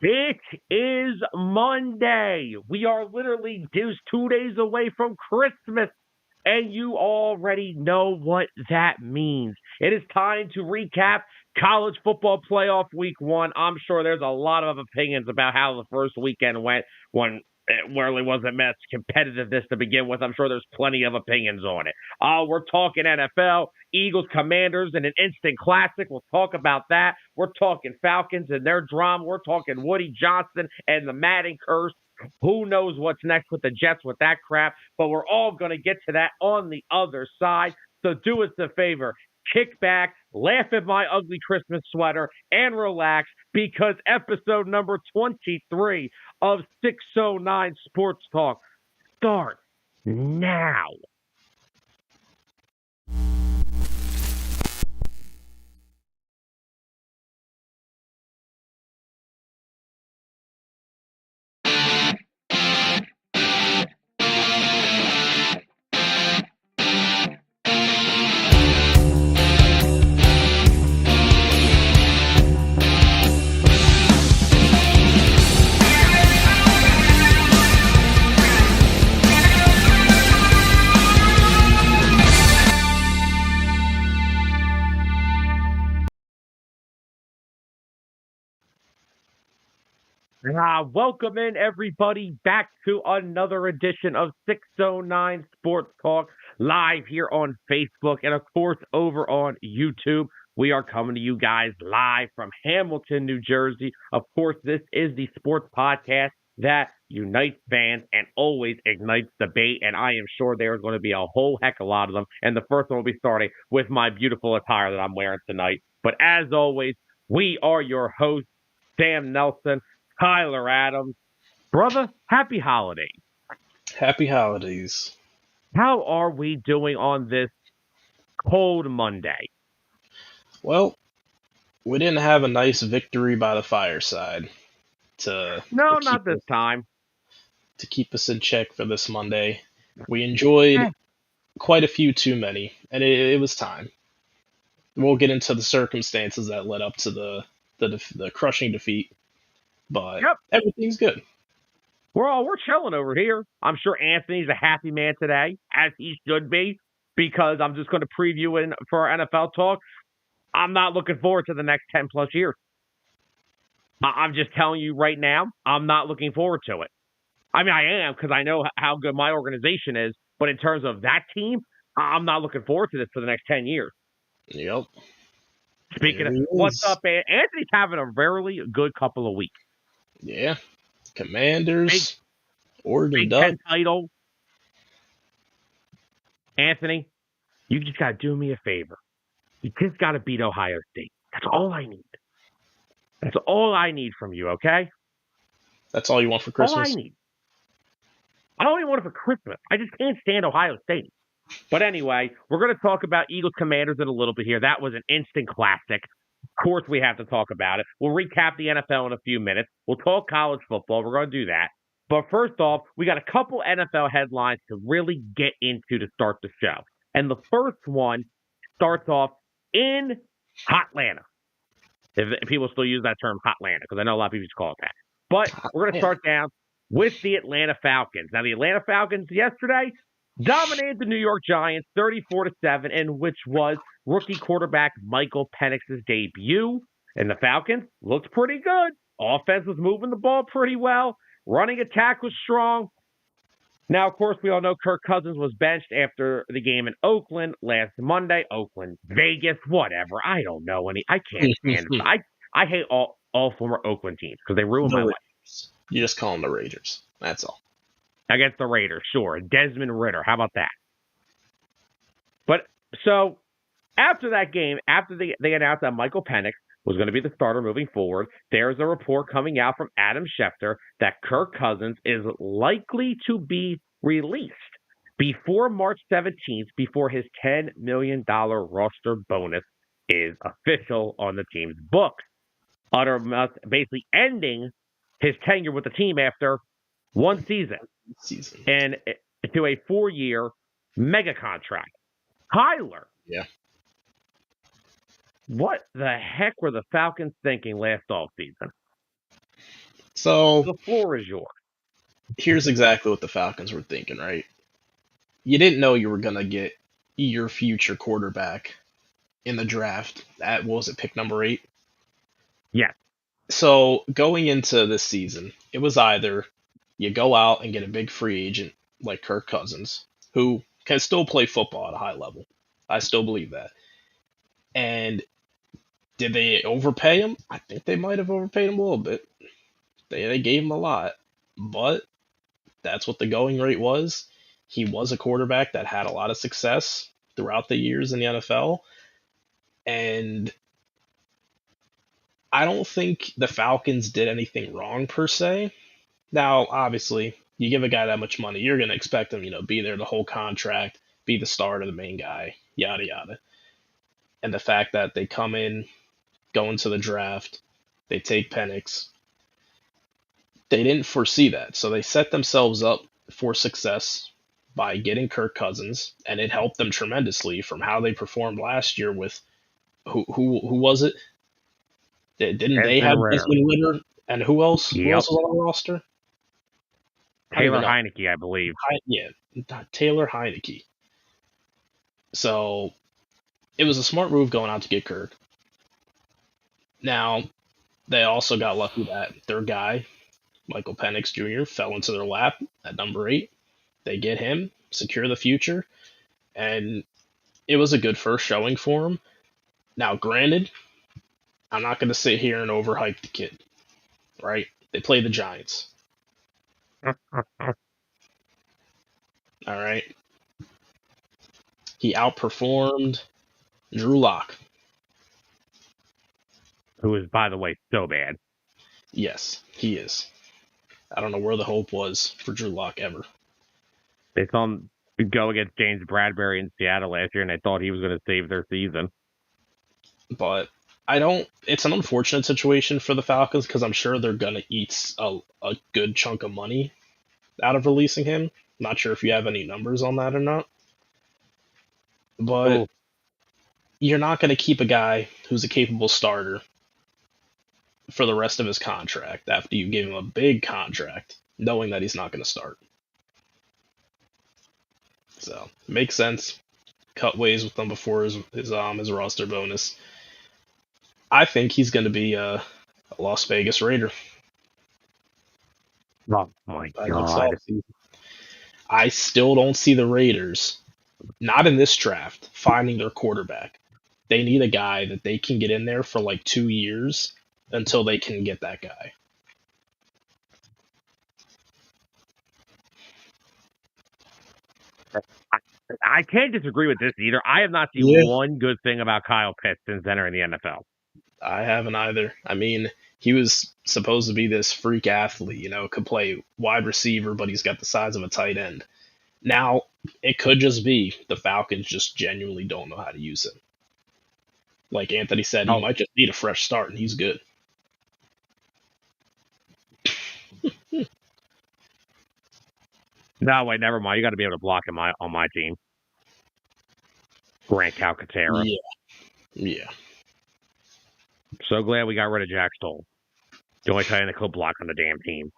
It is Monday. We are literally just 2 days away from Christmas, and you already know what that means. It is time to recap college football playoff week one. I'm sure there's a lot of opinions about how the first weekend went when it really wasn't much competitiveness to begin with. I'm sure there's plenty of opinions on it. We're talking NFL, Eagles, Commanders, and an instant classic. We'll talk about that. We're talking Falcons and their drama. We're talking Woody Johnson and the Madden curse. Who knows what's next with the Jets with that crap, but we're all going to get to that on the other side. So do us a favor. Kick back, laugh at my ugly Christmas sweater, and relax because episode number 23 of 609 Sports Talk starts now. Welcome in, everybody, back to another edition of 609 Sports Talk, live here on Facebook and, of course, over on YouTube. We are coming to you guys live from Hamilton, New Jersey. Of course, this is the sports podcast that unites fans and always ignites debate, and I am sure there's going to be a whole heck of a lot of them. And the first one will be starting with my beautiful attire that I'm wearing tonight. But as always, we are your hosts, Sam Nelson, Tyler Adams. Brother, happy holidays. Happy holidays. How are we doing on this cold Monday? Well, we didn't have a nice victory by the fireside not this time. To keep us in check for this Monday. We enjoyed quite a few too many, and it was time. We'll get into the circumstances that led up to the crushing defeat. But Everything's good. We're chilling over here. I'm sure Anthony's a happy man today, as he should be, because I'm just going to preview it for our NFL talk. I'm not looking forward to the next 10 plus years. I'm just telling you right now, I'm not looking forward to it. I mean, I am because I know how good my organization is, but in terms of that team, I'm not looking forward to this for the next 10 years. Yep. Speaking of what's up, Anthony's having a very good couple of weeks. Yeah. Commanders, Oregon Big Ducks. 10 title. Anthony, you just got to do me a favor. You just got to beat Ohio State. That's all I need. That's all I need from you, okay? That's all you want for Christmas? All I need. I don't even want it for Christmas. I just can't stand Ohio State. But anyway, we're going to talk about Eagles Commanders in a little bit here. That was an instant classic. Of course, we have to talk about it. We'll recap the NFL in a few minutes. We'll talk college football. We're going to do that. But first off, we got a couple NFL headlines to really get into to start the show. And the first one starts off in Hotlanta. If people still use that term, Hotlanta, because I know a lot of people just call it that. But we're going to start down with the Atlanta Falcons. Now, the Atlanta Falcons yesterday dominated the New York Giants 34-7, in which was rookie quarterback Michael Penix's debut. And the Falcons looked pretty good. Offense was moving the ball pretty well. Running attack was strong. Now, of course, we all know Kirk Cousins was benched after the game in Oakland last Monday. Oakland, Vegas, whatever. I don't know any. I can't stand it. I hate all former Oakland teams because they ruin my life. You just call them the Raiders. That's all. Against the Raiders, sure. Desmond Ridder. How about that? But so after that game, after they announced that Michael Penix was going to be the starter moving forward, there's a report coming out from Adam Schefter that Kirk Cousins is likely to be released before March 17th, before his $10 million roster bonus is official on the team's books. Basically ending his tenure with the team after one season. And to a 4-year mega contract. Tyler. Yeah. What the heck were the Falcons thinking last offseason? So The floor is yours. here's exactly what the Falcons were thinking, right? You didn't know you were gonna get your future quarterback in the draft at, what was it, pick number 8? Yes. So going into this season, it was either you go out and get a big free agent like Kirk Cousins, who can still play football at a high level. I still believe that. And did they overpay him? I think they might have overpaid him a little bit. They gave him a lot, but that's what the going rate was. He was a quarterback that had a lot of success throughout the years in the NFL, and I don't think the Falcons did anything wrong per se. Now, obviously, you give a guy that much money, you're going to expect him, be there the whole contract, be the starter, the main guy, yada yada. And the fact that they come in, go into the draft, they take Penix, they didn't foresee that. So they set themselves up for success by getting Kirk Cousins, and it helped them tremendously from how they performed last year with who was it? Didn't they Desmond have Ritter. Desmond Ritter? And who else? Who Yep. else was on the roster? Taylor Heineke, I believe. Yeah, Taylor Heineke. So it was a smart move going out to get Kirk. Now, they also got lucky that their guy, Michael Penix Jr., fell into their lap at number 8. They get him, secure the future, and it was a good first showing for him. Now, granted, I'm not going to sit here and overhype the kid, right? They play the Giants. All right. He outperformed Drew Lock. Who is, by the way, so bad. Yes, he is. I don't know where the hope was for Drew Lock ever. They saw him go against James Bradbury in Seattle last year, and they thought he was going to save their season. But I don't. It's an unfortunate situation for the Falcons because I'm sure they're going to eat a good chunk of money out of releasing him. Not sure if you have any numbers on that or not. But you're not going to keep a guy who's a capable starter for the rest of his contract after you give him a big contract, knowing that he's not going to start. So makes sense. Cut ways with him before his roster bonus. I think he's going to be a Las Vegas Raider. Oh my God! I still don't see the Raiders, not in this draft, finding their quarterback. They need a guy that they can get in there for like 2 years until they can get that guy. I can't disagree with this either. I have not seen one good thing about Kyle Pitts since entering the NFL. I haven't either. I mean, he was supposed to be this freak athlete, could play wide receiver, but he's got the size of a tight end. Now, it could just be the Falcons just genuinely don't know how to use him. Like Anthony said, he might just need a fresh start, and he's good. No, wait, never mind. You got to be able to block him on my team. Grant Calcaterra. Yeah. So glad we got rid of Jack Stoll. The only tight end that could block on the damn team.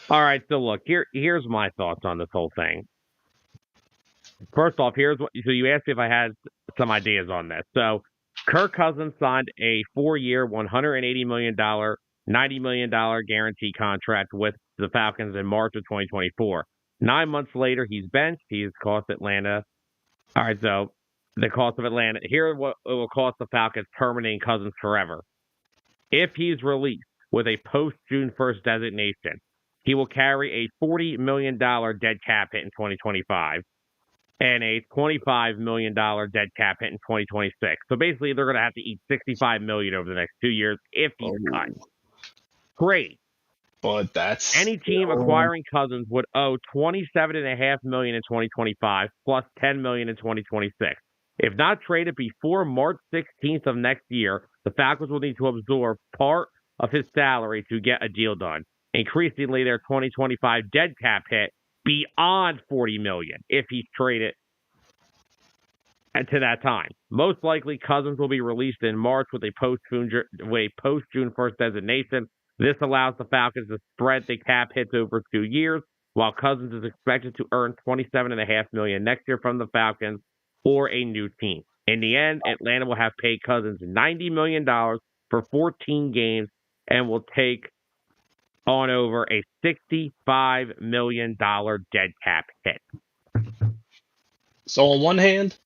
All right, so look, here's my thoughts on this whole thing. First off, so you asked me if I had some ideas on this. So Kirk Cousins signed a 4-year, $180 million, $90 million guarantee contract with the Falcons in March of 2024. 9 months later, he's benched. He's cost Atlanta. All right, so the cost of Atlanta. Here, what it will cost the Falcons terminating Cousins forever. If he's released with a post-June 1st designation, he will carry a $40 million dead cap hit in 2025 and a $25 million dead cap hit in 2026. So basically, they're going to have to eat $65 million over the next 2 years if he's cut. Great. But that's any team acquiring Cousins would owe $27.5 million in 2025 plus $10 million in 2026. If not traded before March 16th of next year, the Falcons will need to absorb part of his salary to get a deal done, increasingly their 2025 dead cap hit beyond $40 million if he's traded to that time. Most likely, Cousins will be released in March with a post-June 1st designation. This allows the Falcons to spread the cap hits over 2 years, while Cousins is expected to earn $27.5 million next year from the Falcons or a new team. In the end, Atlanta will have paid Cousins $90 million for 14 games and will take on over a $65 million dead cap hit. So on one hand,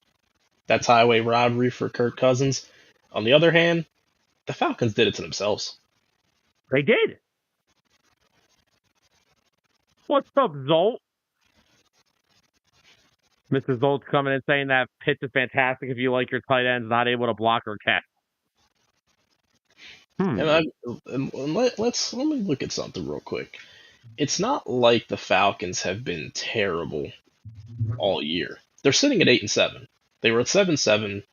that's highway robbery for Kirk Cousins. On the other hand, the Falcons did it to themselves. They did. What's up, Zolt? Mr. Zolt's coming in saying that Pitts is fantastic if you like your tight ends not able to block or catch. And let me look at something real quick. It's not like the Falcons have been terrible all year. They're sitting at 8-7. They were at 7-7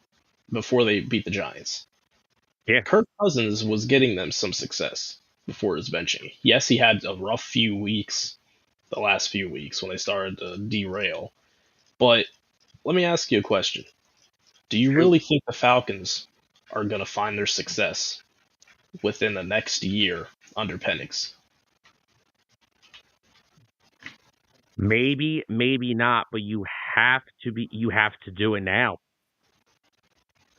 before they beat the Giants. Yeah. Kirk Cousins was getting them some success before his benching. Yes, he had a rough few weeks, the last few weeks when they started to derail. But let me ask you a question. Do you really think the Falcons are going to find their success within the next year under Penix? Maybe, maybe not, but you have to do it now.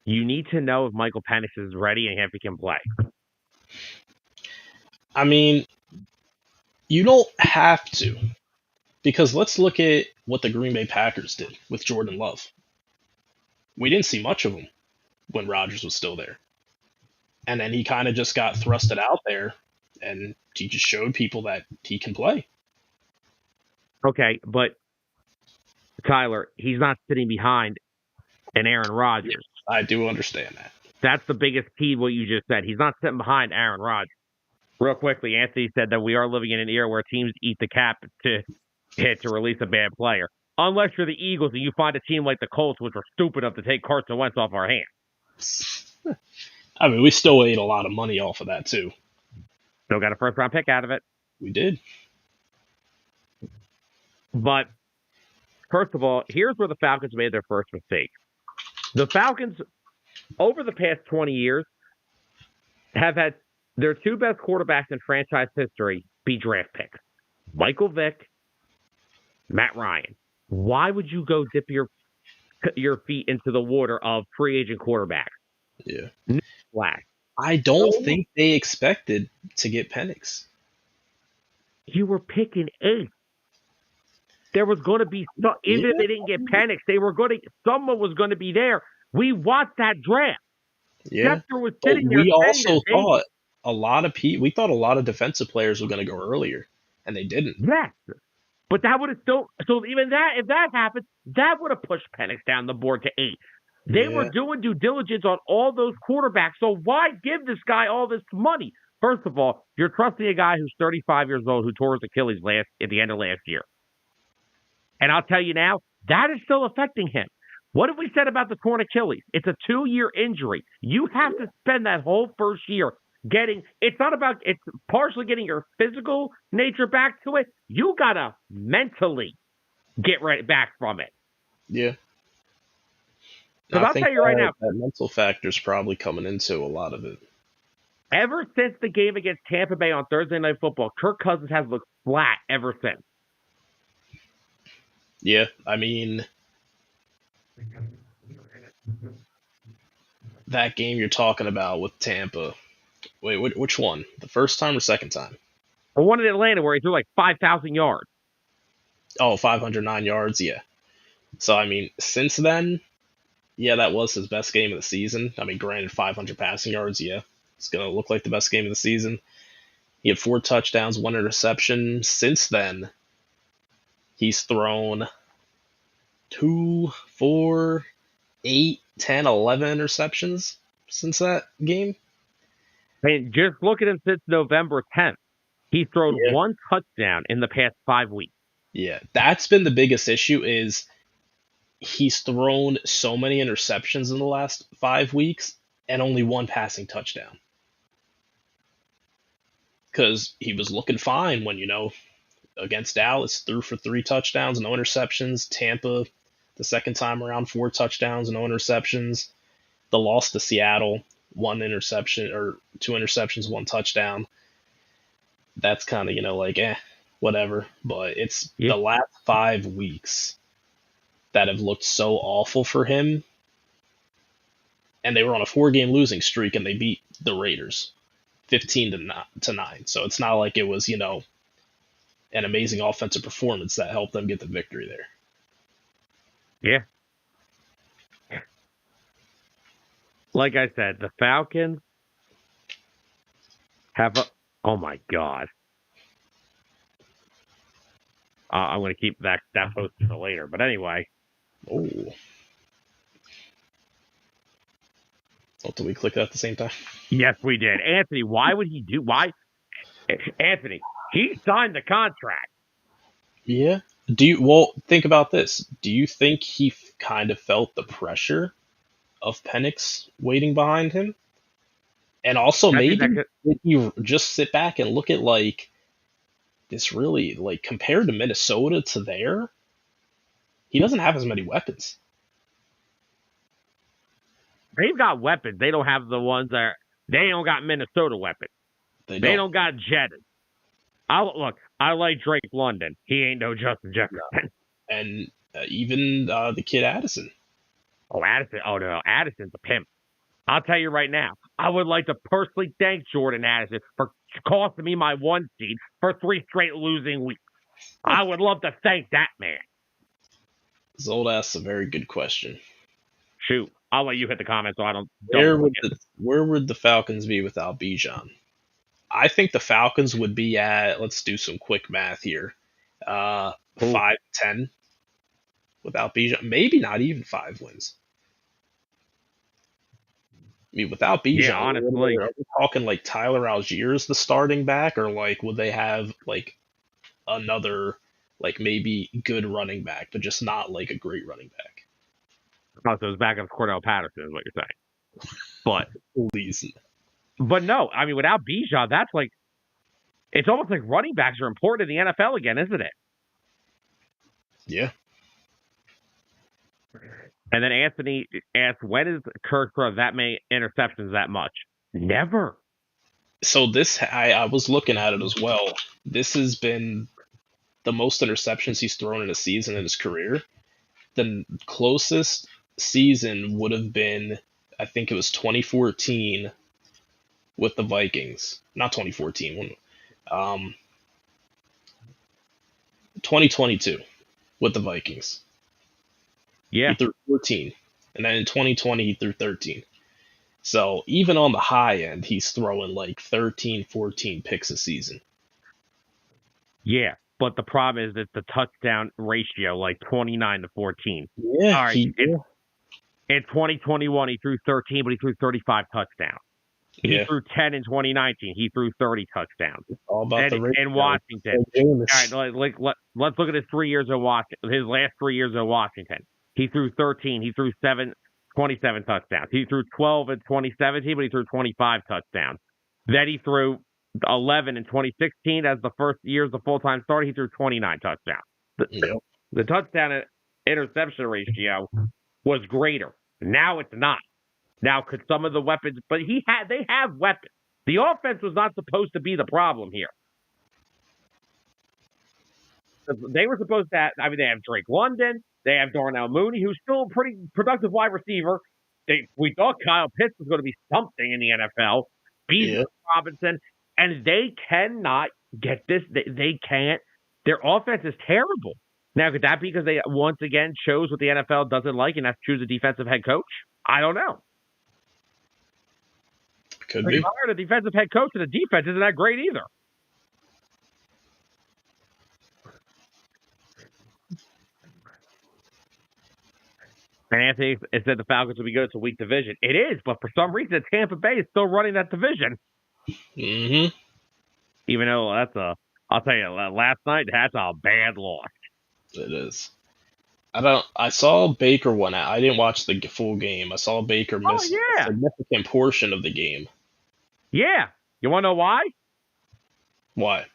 You need to know if Michael Penix is ready and if he can play. I mean, you don't have to. Because let's look at what the Green Bay Packers did with Jordan Love. We didn't see much of him when Rodgers was still there. And then he kind of just got thrusted out there, and he just showed people that he can play. Okay, but Tyler, he's not sitting behind an Aaron Rodgers. I do understand that. That's the biggest key, what you just said. He's not sitting behind Aaron Rodgers. Real quickly, Anthony said that we are living in an era where teams eat the cap to release a bad player. Unless you're the Eagles and you find a team like the Colts, which are stupid enough to take Carson Wentz off our hands. I mean, we still ate a lot of money off of that, too. Still got a first-round pick out of it. We did. But, first of all, here's where the Falcons made their first mistake. The Falcons, over the past 20 years, have had their two best quarterbacks in franchise history be draft picks. Michael Vick, Matt Ryan. Why would you go dip your feet into the water of free agent quarterbacks? Yeah. Black. I don't think they expected to get Penix. You were picking 8th. There was going to be even if they didn't get Penix, someone was going to be there. We watched that draft. Yeah. Was sitting there we also thought a lot of defensive players were going to go earlier, and they didn't. Yes. But that would have even that, if that happened, that would have pushed Penix down the board to 8. They were doing due diligence on all those quarterbacks. So why give this guy all this money? First of all, you're trusting a guy who's 35 years old who tore his Achilles at the end of last year. And I'll tell you now, that is still affecting him. What have we said about the torn Achilles? It's a 2-year injury. You have to spend that whole first year it's partially getting your physical nature back to it. You got to mentally get right back from it. Yeah. Because I'll tell you right now, that mental factor is probably coming into a lot of it. Ever since the game against Tampa Bay on Thursday Night Football, Kirk Cousins has looked flat ever since. Yeah, I mean, that game you're talking about with Tampa. Wait, which one? The first time or second time? The one in Atlanta where he threw like 5,000 yards. Oh, 509 yards, yeah. So, I mean, since then, yeah, that was his best game of the season. I mean, granted, 500 passing yards, yeah. It's going to look like the best game of the season. He had 4 touchdowns, 1 interception. Since then, he's thrown 2, 4, 8, 10, 11 interceptions since that game. I mean, just look at him since November 10th. He's thrown 1 touchdown in the past 5 weeks. Yeah, that's been the biggest issue is he's thrown so many interceptions in the last 5 weeks and only 1 passing touchdown. Because he was looking fine when, against Dallas, threw for 3 touchdowns, no interceptions. Tampa, the second time around, 4 touchdowns, no interceptions. The loss to Seattle, 1 interception or 2 interceptions, 1 touchdown. that's kind of, like, whatever. But it's Yeah, the last 5 weeks that have looked so awful for him. And they were on a 4-game losing streak and they beat the Raiders 15 to 9. So it's not like it was, an amazing offensive performance that helped them get the victory there. yeah. Like I said, the Falcons have a. Oh my God. I'm going to keep that posted for later. But anyway. Oh. Oh, did we click that at the same time? Yes, we did. Anthony, why would he do? Why? Anthony, he signed the contract. Yeah. Think about this. Do you think he kind of felt the pressure of Penix waiting behind him? And also, maybe did you just sit back and look at, like, this really, like, compared to Minnesota to there, he doesn't have as many weapons. They've got weapons. They don't have the ones that they don't got Minnesota weapons. They don't got Jettas. I like Drake London. He ain't no Justin Jefferson. And even the kid Addison. Oh, Addison. Oh, no. Addison's a pimp. I'll tell you right now, I would like to personally thank Jordan Addison for costing me my 1 seed for 3 straight losing weeks. I would love to thank that man. Zold asks a very good question. Shoot. I'll let you hit the comments so I don't. Where would the Falcons be without Bijan? I think the Falcons would be at, let's do some quick math here, 5-10 without Bijan. Maybe not even 5 wins. I mean, without Bijan, yeah, honestly, are we talking like Tyler Algiers the starting back, or like would they have like another like maybe good running back, but just not like a great running back? Oh, so it's back up Cordell Patterson is what you're saying. But please. But no, I mean without Bijan, that's like it's almost like running backs are important in the NFL again, isn't it? Yeah. And then Anthony asked, when is Kirk throw that many interceptions that much? Never. So I was looking at it as well. This has been the most interceptions he's thrown in a season in his career. The closest season would have been, I think it was 2014 with the Vikings. Not 2014. 2022 with the Vikings. Yeah. He threw 14. And then in 2020, he threw 13. So even on the high end, he's throwing like 13, 14 picks a season. Yeah, but the problem is that the touchdown ratio, like 29 to 14. Yeah. All right. In 2021, he threw 13, but he threw 35 touchdowns. He threw 10 in 2019. He threw 30 touchdowns. All about in Washington. All right, let's look at his 3 years in Washington. His last 3 years in Washington. He threw 13. He threw 27 touchdowns. He threw 12 in 2017, but he threw 25 touchdowns. Then he threw 11 in 2016 as the first year as the full-time starter. He threw 29 touchdowns. The touchdown interception ratio was greater. Now it's not. Now, could some of the weapons, but they have weapons. The offense was not supposed to be the problem here. They were supposed to have, they have Drake London. They have Darnell Mooney, who's still a pretty productive wide receiver. We thought Kyle Pitts was going to be something in the NFL. Beasley Robinson. And they cannot get this. They can't. Their offense is terrible. Now, could that be because they once again chose what the NFL doesn't like, and that's choose a defensive head coach? I don't know. Could be. Hired a defensive head coach, and the defense isn't that great either. And Anthony said the Falcons will be good. It's a weak division. It is, but for some reason, Tampa Bay is still running that division. Mm-hmm. Even though I'll tell you, last night, that's a bad loss. It is. I saw Baker won out. I didn't watch the full game. I saw Baker miss a significant portion of the game. Yeah. You want to know why? Why?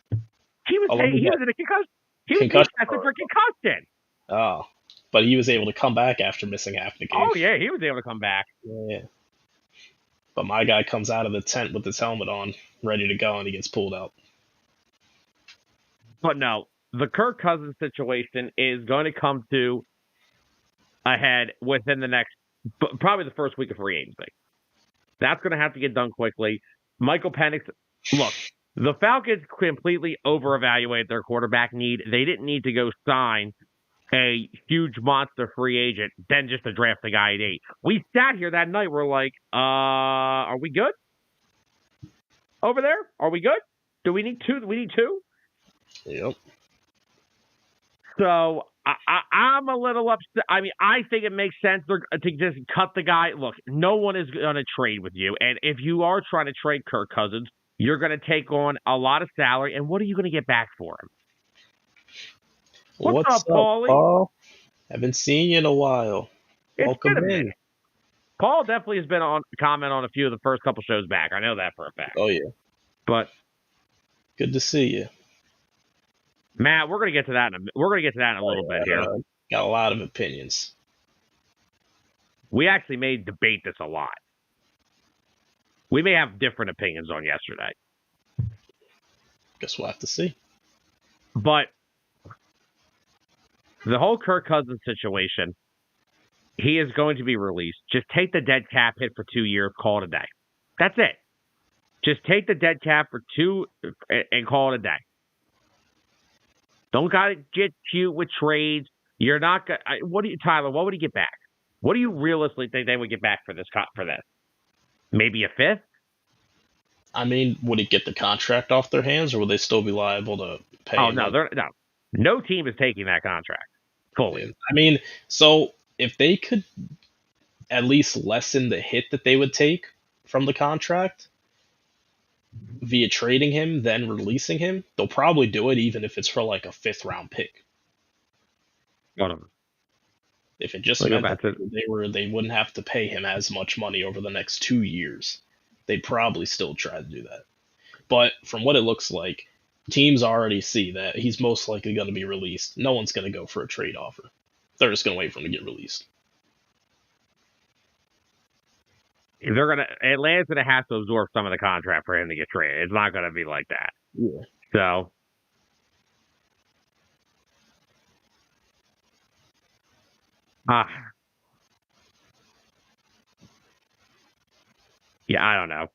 He was in a concussion. He was tested for concussion. Oh. But he was able to come back after missing half the game. Oh, yeah, he was able to come back. Yeah. But my guy comes out of the tent with his helmet on, ready to go, and he gets pulled out. But no, the Kirk Cousins situation is going to come to a head within the next, probably the first week of free agency. That's going to have to get done quickly. Michael Penix, look, the Falcons completely over-evaluated their quarterback need. They didn't need to go sign a huge monster free agent, then just to draft a guy at 8. We sat here that night, we're like, are we good? Over there? Are we good? Do we need two? We need two? Yep. So I'm a little upset. I mean, I think it makes sense to just cut the guy. Look, no one is going to trade with you. And if you are trying to trade Kirk Cousins, you're going to take on a lot of salary. And what are you going to get back for him? What's up, Paulie? Paul? Haven't seen you in a while. Welcome in. Paul definitely has been on comment on a few of the first couple shows back. I know that for a fact. Oh, yeah. But good to see you. Matt, we're gonna get to that in a little bit here. Got a lot of opinions. We actually may debate this a lot. We may have different opinions on yesterday. Guess we'll have to see. But the whole Kirk Cousins situation, he is going to be released. Just take the dead cap hit for 2 years, call it a day. That's it. Just take the dead cap for 2 and call it a day. Don't gotta get cute with trades. You're not gonna. Tyler? What would he get back? What do you realistically think they would get back for this? Maybe a 5th. I mean, would he get the contract off their hands, or would they still be liable to pay? Oh no, no team is taking that contract fully. I mean, so if they could at least lessen the hit that they would take from the contract via trading him, then releasing him, they'll probably do it even if it's for like a 5th round pick. If it just meant that they wouldn't have to pay him as much money over the next 2 years, they'd probably still try to do that. But from what it looks like, teams already see that he's most likely going to be released. No one's going to go for a trade offer. They're just going to wait for him to get released. Atlanta's gonna have to absorb some of the contract for him to get traded. It's not gonna be like that. Yeah. So yeah, I don't know.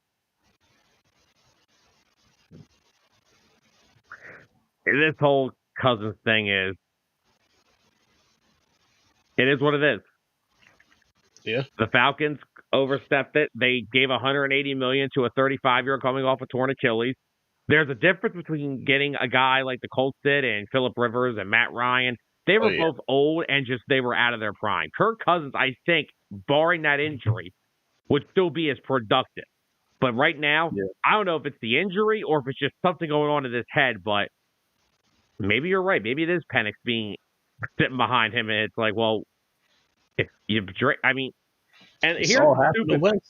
This whole Cousins thing it is what it is. Yeah. The Falcons overstepped it. They gave $180 million to a 35-year-old coming off a torn Achilles. There's a difference between getting a guy like the Colts did and Phillip Rivers and Matt Ryan. They were both old and they were out of their prime. Kirk Cousins, I think, barring that injury, would still be as productive. But right now, I don't know if it's the injury or if it's just something going on in his head. But maybe you're right. Maybe it is Penix sitting behind him, and it's like, well, if you, I mean, and here's stupid.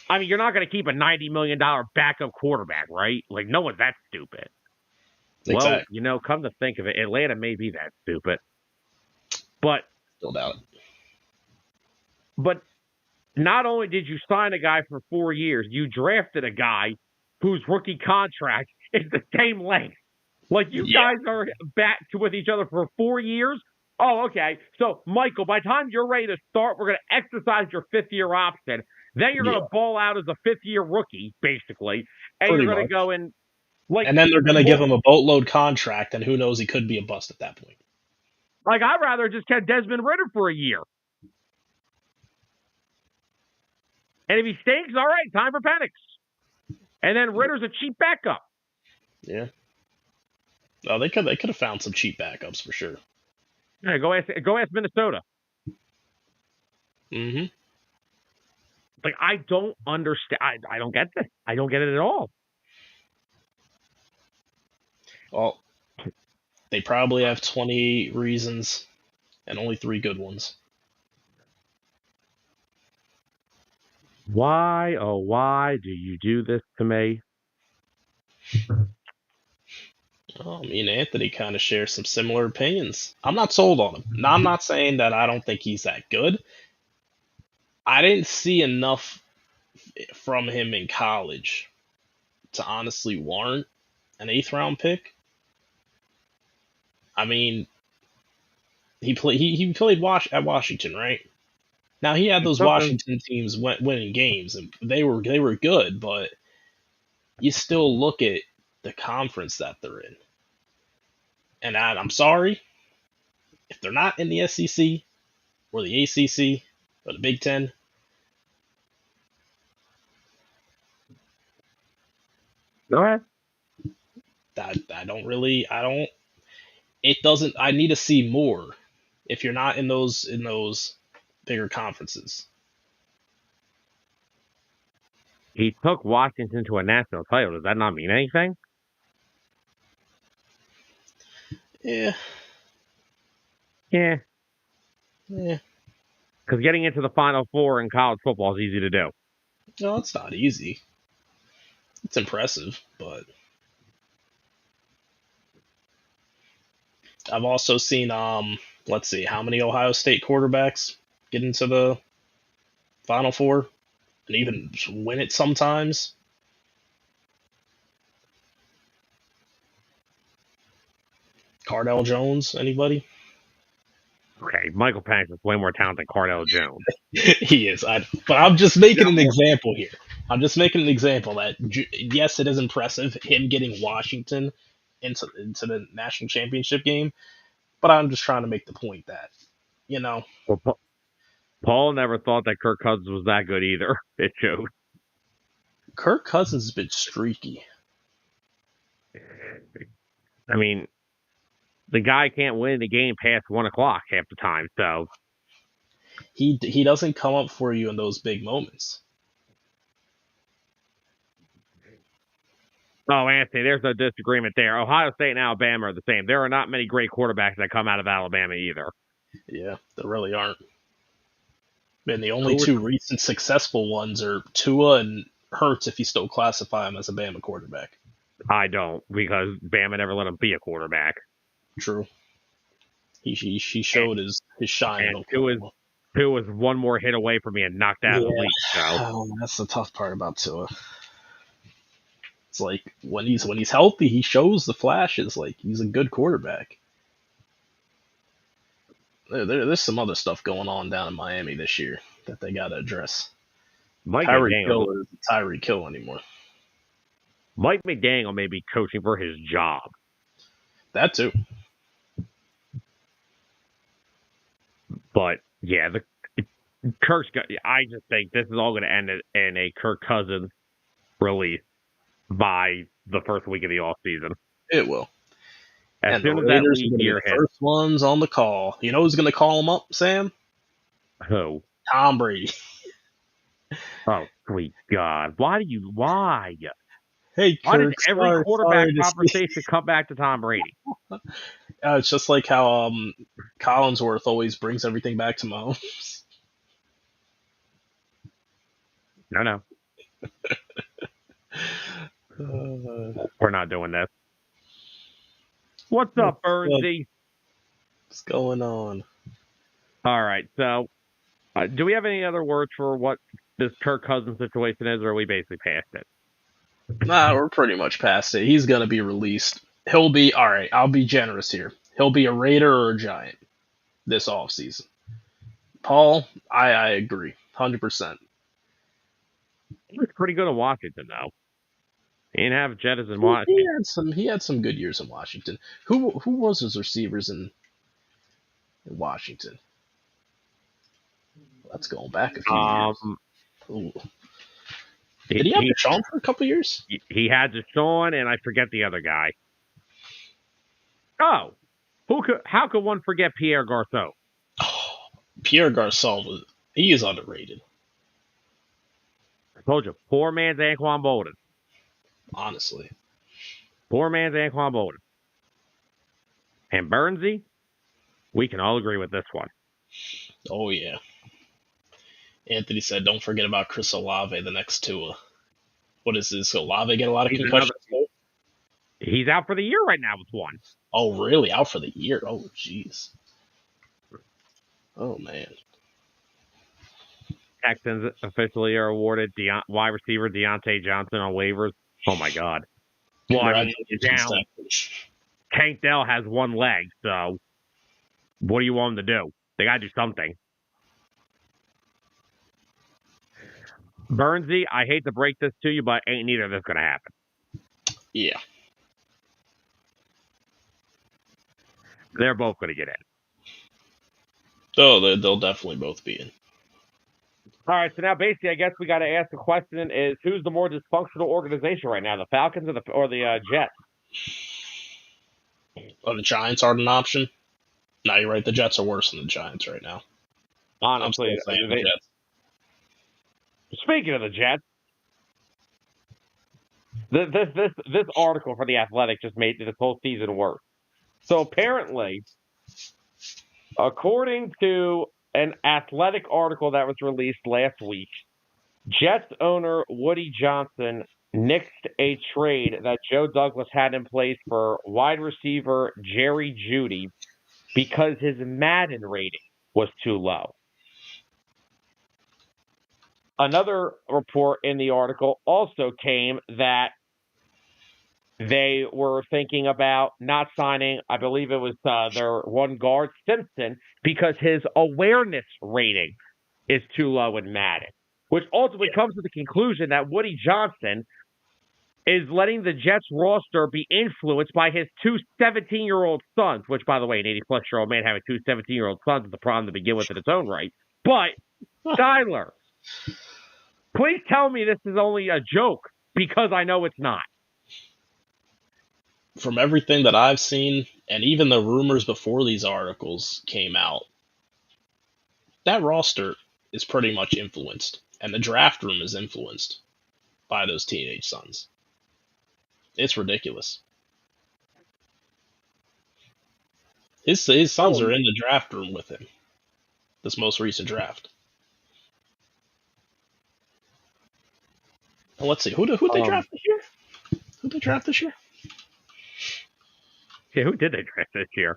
I mean, you're not going to keep a $90 million backup quarterback, right? Like, no one's that stupid. Exactly. Well, come to think of it, Atlanta may be that stupid. But still doubt it. But not only did you sign a guy for 4 years, you drafted a guy whose rookie contract is the same length. Like, you guys are back with each other for 4 years? Oh, okay. So, Michael, by the time you're ready to start, we're going to exercise your 5th-year option. Then you're going to ball out as a 5th-year rookie, basically. And you're going to go in. And then they're going to give him a boatload contract, and who knows, he could be a bust at that point. Like, I'd rather just get Desmond Ridder for a year. And if he stinks, all right, time for Penix. And then Ritter's a cheap backup. Yeah. Oh, they could have found some cheap backups for sure. Yeah, go ask Minnesota. Mm-hmm. Like, I don't understand. I don't get this. I don't get it at all. Well, they probably have 20 reasons and only 3 good ones. Why, oh, why do you do this to me? Well, me and Anthony kind of share some similar opinions. I'm not sold on him. Now, I'm not saying that I don't think he's that good. I didn't see enough from him in college to honestly warrant an 8th round pick. I mean, he played at Washington, right? Now he had those Something. Washington teams winning games, and they were good, but you still look at the conference that they're in, and I'm sorry if they're not in the SEC or the ACC or the Big Ten. Go ahead. I don't. It doesn't. I need to see more. If you're not in those bigger conferences, He took Washington to a national title. Does that not mean anything? yeah, Yeah, yeah. because getting into the Final Four in college football is easy to do. No, it's not easy. It's impressive, but I've also seen let's see, how many Ohio State quarterbacks get into the Final Four and even win it sometimes. Cardell Jones, anybody? Okay, Michael Penix is way more talented than Cardell Jones. He is. But I'm just making an example here. I'm just making an example that yes, it is impressive him getting Washington into the national championship game, but I'm just trying to make the point that you know Well, Paul never thought that Kirk Cousins was that good either. It showed. Kirk Cousins has been streaky. I mean, the guy can't win the game past 1 o'clock half the time. So, He doesn't come up for you in those big moments. oh, Anthony, there's no disagreement there. Ohio State and Alabama are the same. There are not many great quarterbacks that come out of Alabama either. Yeah, there really aren't. And the only two recent successful ones are Tua and Hurts, if you still classify him as a Bama quarterback. I don't, because Bama never let him be a quarterback. True. He showed his shine. And Tua was one more hit away from being knocked out of the league. So. Oh, that's the tough part about Tua. It's like when he's healthy, he shows the flashes. Like he's a good quarterback. There's some other stuff going on down in Miami this year that they got to address. Tyreek Hill isn't Tyreek Hill anymore. Mike McDaniel may be coaching for his job. That too. But yeah, Kirk's got. I just think this is all going to end in a Kirk Cousins release by the first week of the off season. It will. As soon as that league year hits, first ones on the call. You know who's going to call him up, Sam? Who? Tom Brady. Oh, sweet God! Why? Hey, Kirk, why does every quarterback conversation come back to Tom Brady? It's just like how Collinsworth always brings everything back to Mahomes. No. We're not doing this. What's up, Bernsey? What's going on? All right, so do we have any other words for what this Kirk Cousins situation is, or are we basically past it? Nah, we're pretty much past it. He's going to be released. He'll be, all right, I'll be generous here. He'll be a Raider or a Giant this offseason. Paul, I agree, 100%. He was pretty good in Washington, though. He didn't have Jettas in Washington. He had some good years in Washington. Who was his receivers in Washington? That's going back a few years. Ooh. Did he have Deshaun for a couple years? He had Deshaun, and I forget the other guy. Oh, how could one forget Pierre Garcon? Oh, Pierre Garcon he is underrated. I told you, poor man's Anquan Bolden. Honestly. Poor man's Anquan Bolden. And Bernsey, we can all agree with this one. Oh, yeah. Anthony said, don't forget about Chris Olave, the next Tua. What is this? Olave get a lot of concussions? He's out for the year right now with one. Oh, really? Out for the year? Oh, jeez. Oh, man. Texans officially are awarded wide receiver Deontay Johnson on waivers. Oh, my God. Well, Tank Dell has one leg, so what do you want them to do? They got to do something. Burnsy, I hate to break this to you, but ain't neither of this going to happen. Yeah. They're both going to get in. Oh, they'll definitely both be in. All right, so now basically, I guess we got to ask the question: is who's the more dysfunctional organization right now, the Falcons or the Jets? Oh, the Giants aren't an option. No, you're right. The Jets are worse than the Giants right now. Honestly, I'm still saying the Jets. Speaking of the Jets, this article for the Athletic just made this whole season worse. So apparently, according to an Athletic article that was released last week, Jets owner Woody Johnson nixed a trade that Joe Douglas had in place for wide receiver Jerry Jeudy because his Madden rating was too low. Another report in the article also came that they were thinking about not signing, I believe it was their one guard, Simpson, because his awareness rating is too low in Madden, which ultimately comes to the conclusion that Woody Johnson is letting the Jets roster be influenced by his two 17-year-old sons, which, by the way, an 80-plus-year-old man having two 17-year-old sons is a problem to begin with in its own right. But, Skyler, please tell me this is only a joke, because I know it's not. From everything that I've seen, and even the rumors before these articles came out, that roster is pretty much influenced, and the draft room is influenced by those teenage sons. It's ridiculous. His sons are in the draft room with him. This most recent draft. And let's see, who they draft this year? Who they draft this year? Yeah, who did they draft this year?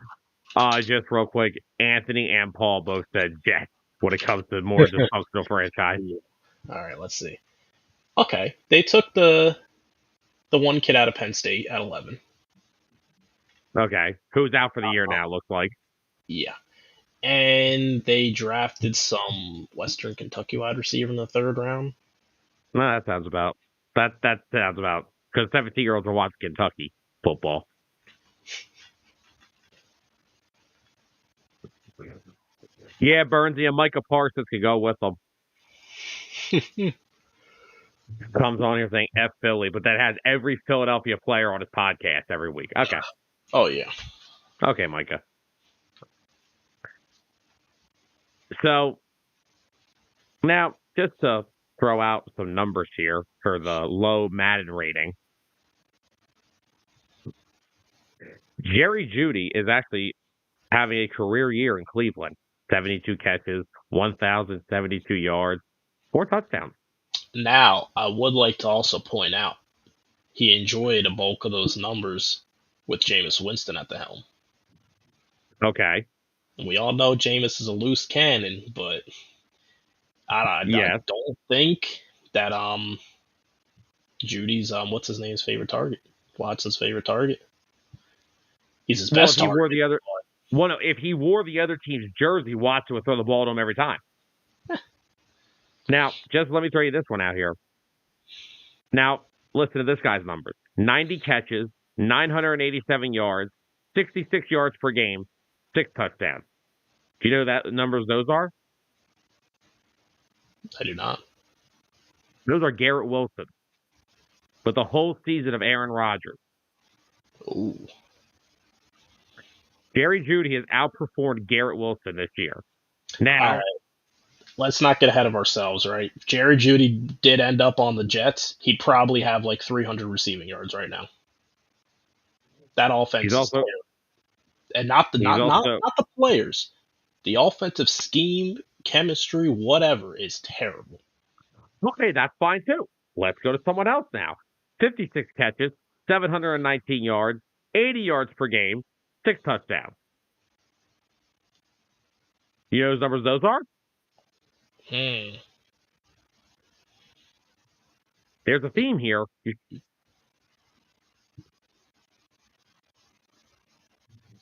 Just real quick, Anthony and Paul both said Jets when it comes to more dysfunctional franchise. All right, let's see. Okay, they took the one kid out of Penn State at 11. Okay, who's out for the year now? Looks like. Yeah, and they drafted some Western Kentucky wide receiver in the 3rd round. No, that sounds about because 17-year-olds are watching Kentucky football. Yeah, Burnsy and Micah Parsons could go with them. Comes on here saying F Philly, but that has every Philadelphia player on his podcast every week. Okay. Oh, yeah. Okay, Micah. So, now, just to throw out some numbers here for the low Madden rating, Jerry Jeudy is actually having a career year in Cleveland. 72 catches, 1,072 yards, 4 touchdowns. Now, I would like to also point out he enjoyed a bulk of those numbers with Jameis Winston at the helm. Okay. And we all know Jameis is a loose cannon, but I don't think that Judy's what's his name's favorite target? Watson's favorite target. He's his best target. If he wore the other team's jersey, Watson would throw the ball to him every time. Now, just let me throw you this one out here. Now, listen to this guy's numbers. 90 catches, 987 yards, 66 yards per game, 6 touchdowns. Do you know that numbers those are? I do not. Those are Garrett Wilson with the whole season of Aaron Rodgers. Ooh. Jerry Jeudy has outperformed Garrett Wilson this year. Now, let's not get ahead of ourselves, right? If Jerry Jeudy did end up on the Jets, he'd probably have like 300 receiving yards right now. That offense is terrible. And not the players. The offensive scheme, chemistry, whatever is terrible. Okay, that's fine too. Let's go to someone else now. 56 catches, 719 yards, 80 yards per game, 6 touchdowns. You know whose numbers those are? There's a theme here.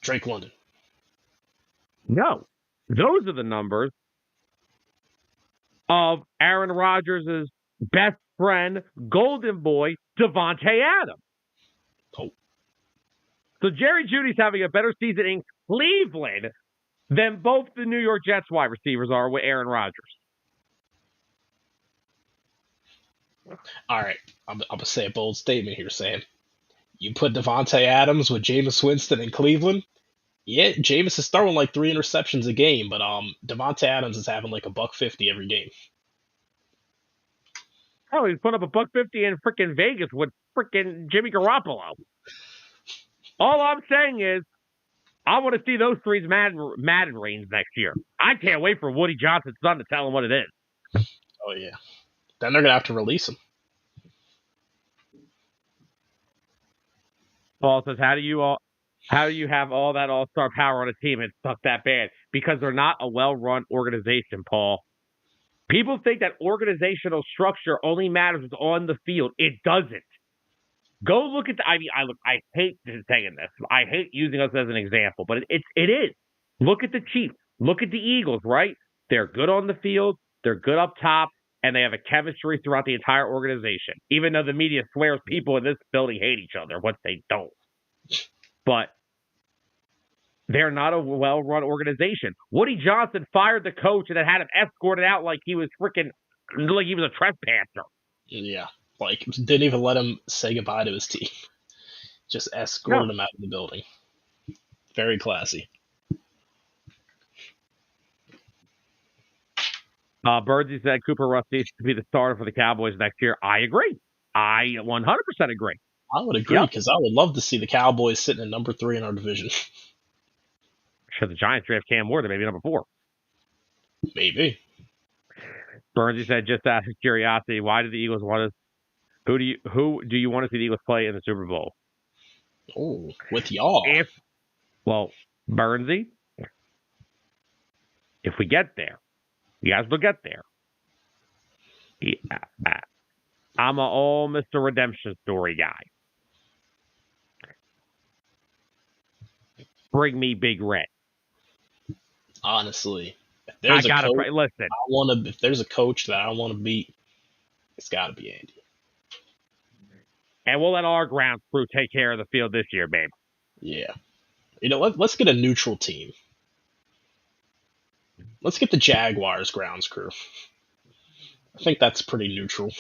Drake London. No. Those are the numbers of Aaron Rodgers' best friend, Golden Boy, Devontae Adams. Oh. So Jerry Jeudy's having a better season in Cleveland than both the New York Jets wide receivers are with Aaron Rodgers. All right. I'm going to say a bold statement here, Sam. You put Devontae Adams with Jameis Winston in Cleveland. Yeah, Jameis is throwing like 3 interceptions a game, but Devontae Adams is having like $150 every game. Oh, he's put up $150 in freaking Vegas with freaking Jimmy Garoppolo. All I'm saying is, I want to see those three's Madden reigns next year. I can't wait for Woody Johnson's son to tell him what it is. Oh yeah. Then they're gonna have to release him. Paul says, how do you have all that all-star power on a team and suck that bad? Because they're not a well-run organization, Paul. People think that organizational structure only matters on the field. It doesn't. Go look at I hate saying this. I hate using us as an example, but it is. Look at the Chiefs. Look at the Eagles, right? They're good on the field. They're good up top, and they have a chemistry throughout the entire organization. Even though the media swears people in this building hate each other, what they don't. But they're not a well-run organization. Woody Johnson fired the coach and then had him escorted out like he was a trespasser. Yeah, like didn't even let him say goodbye to his team. Just escorted him out of the building. Very classy. Birdsey said Cooper Rush needs to be the starter for the Cowboys next year. I agree. I 100% agree. I would agree because I would love to see the Cowboys sitting at number 3 in our division. Should the Giants draft Cam Ward, maybe number 4? Maybe. Burnsy said, just out of curiosity, why do the Eagles want us? Who do you want to see the Eagles play in the Super Bowl? Oh, with y'all. Burnsy, if we get there, you guys will get there. Yeah, I'm an all Mr. Redemption Story guy. Bring me Big Red. Honestly, if there's a coach that I want to beat, it's got to be Andy. And we'll let our ground crew take care of the field this year, babe. Yeah. Let's get a neutral team. Let's get the Jaguars grounds crew. I think that's pretty neutral.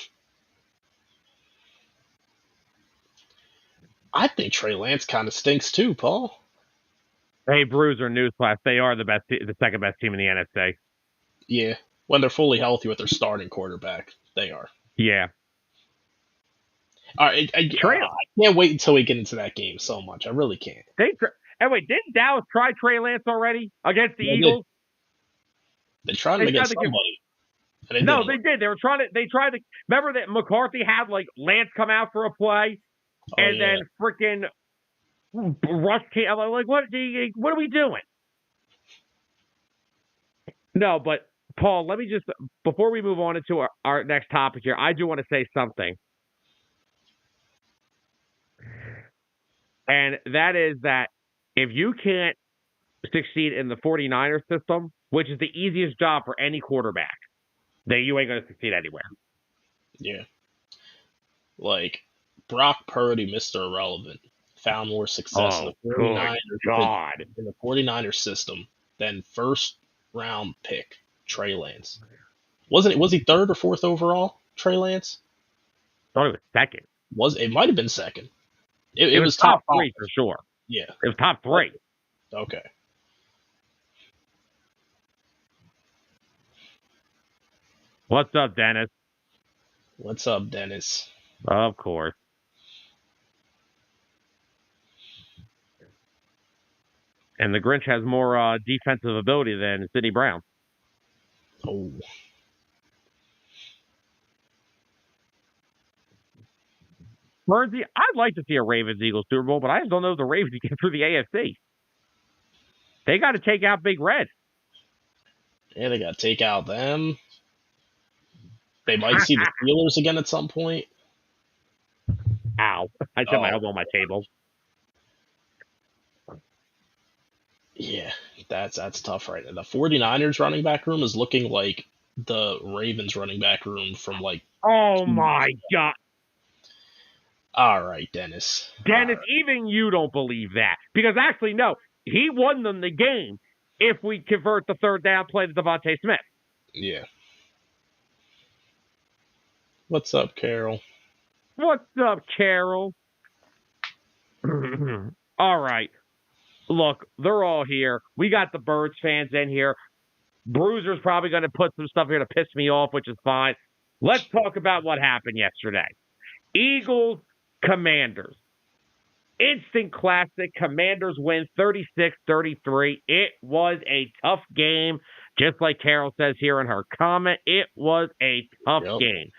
I think Trey Lance kind of stinks too, Paul. Hey, Bruiser, newsflash, they are the second best team in the NFC. Yeah, when they're fully healthy with their starting quarterback, they are. Yeah. All right, I can't wait until we get into that game so much. I really can't. Didn't Dallas try Trey Lance already against the Eagles? They tried him against somebody. They did. They tried to. Remember that McCarthy had Lance come out for a play, then freaking Rush came. I'm like, what are we doing? No, but Paul, let me just before we move on into our next topic here, I do want to say something. And that is that if you can't succeed in the 49ers system, which is the easiest job for any quarterback, then you ain't going to succeed anywhere. Yeah. Like, Brock Purdy, Mr. Irrelevant, found more success in the 49ers system than first-round pick Trey Lance. Was he third or fourth overall, Trey Lance? I thought it was second. It might have been second. It was top 3 for sure. Yeah. It was top 3. Okay. What's up, Dennis? What's up, Dennis? Of course. And the Grinch has more defensive ability than Sidney Brown. Oh. Burnsy, I'd like to see a Ravens-Eagles Super Bowl, but I just don't know if the Ravens can get through the AFC. They got to take out Big Red. Yeah, they got to take out them. They might see the Steelers again at some point. Ow. I set my elbow on my table. Yeah, that's tough right now. The 49ers running back room is looking like the Ravens running back room from like Oh 2 years my ago. God. All right, Dennis. All Dennis, right. even you don't believe that. Because actually, no, he won them the game if we convert the third down play to Devontae Smith. Yeah. What's up, Carol? What's up, Carol? All right. Look, they're all here. We got the Birds fans in here. Bruiser's probably going to put some stuff here to piss me off, which is fine. Let's talk about what happened yesterday. Eagles, Commanders. Instant classic. Commanders win 36-33. It was a tough game. Just like Carol says here in her comment, it was a tough Yep. game.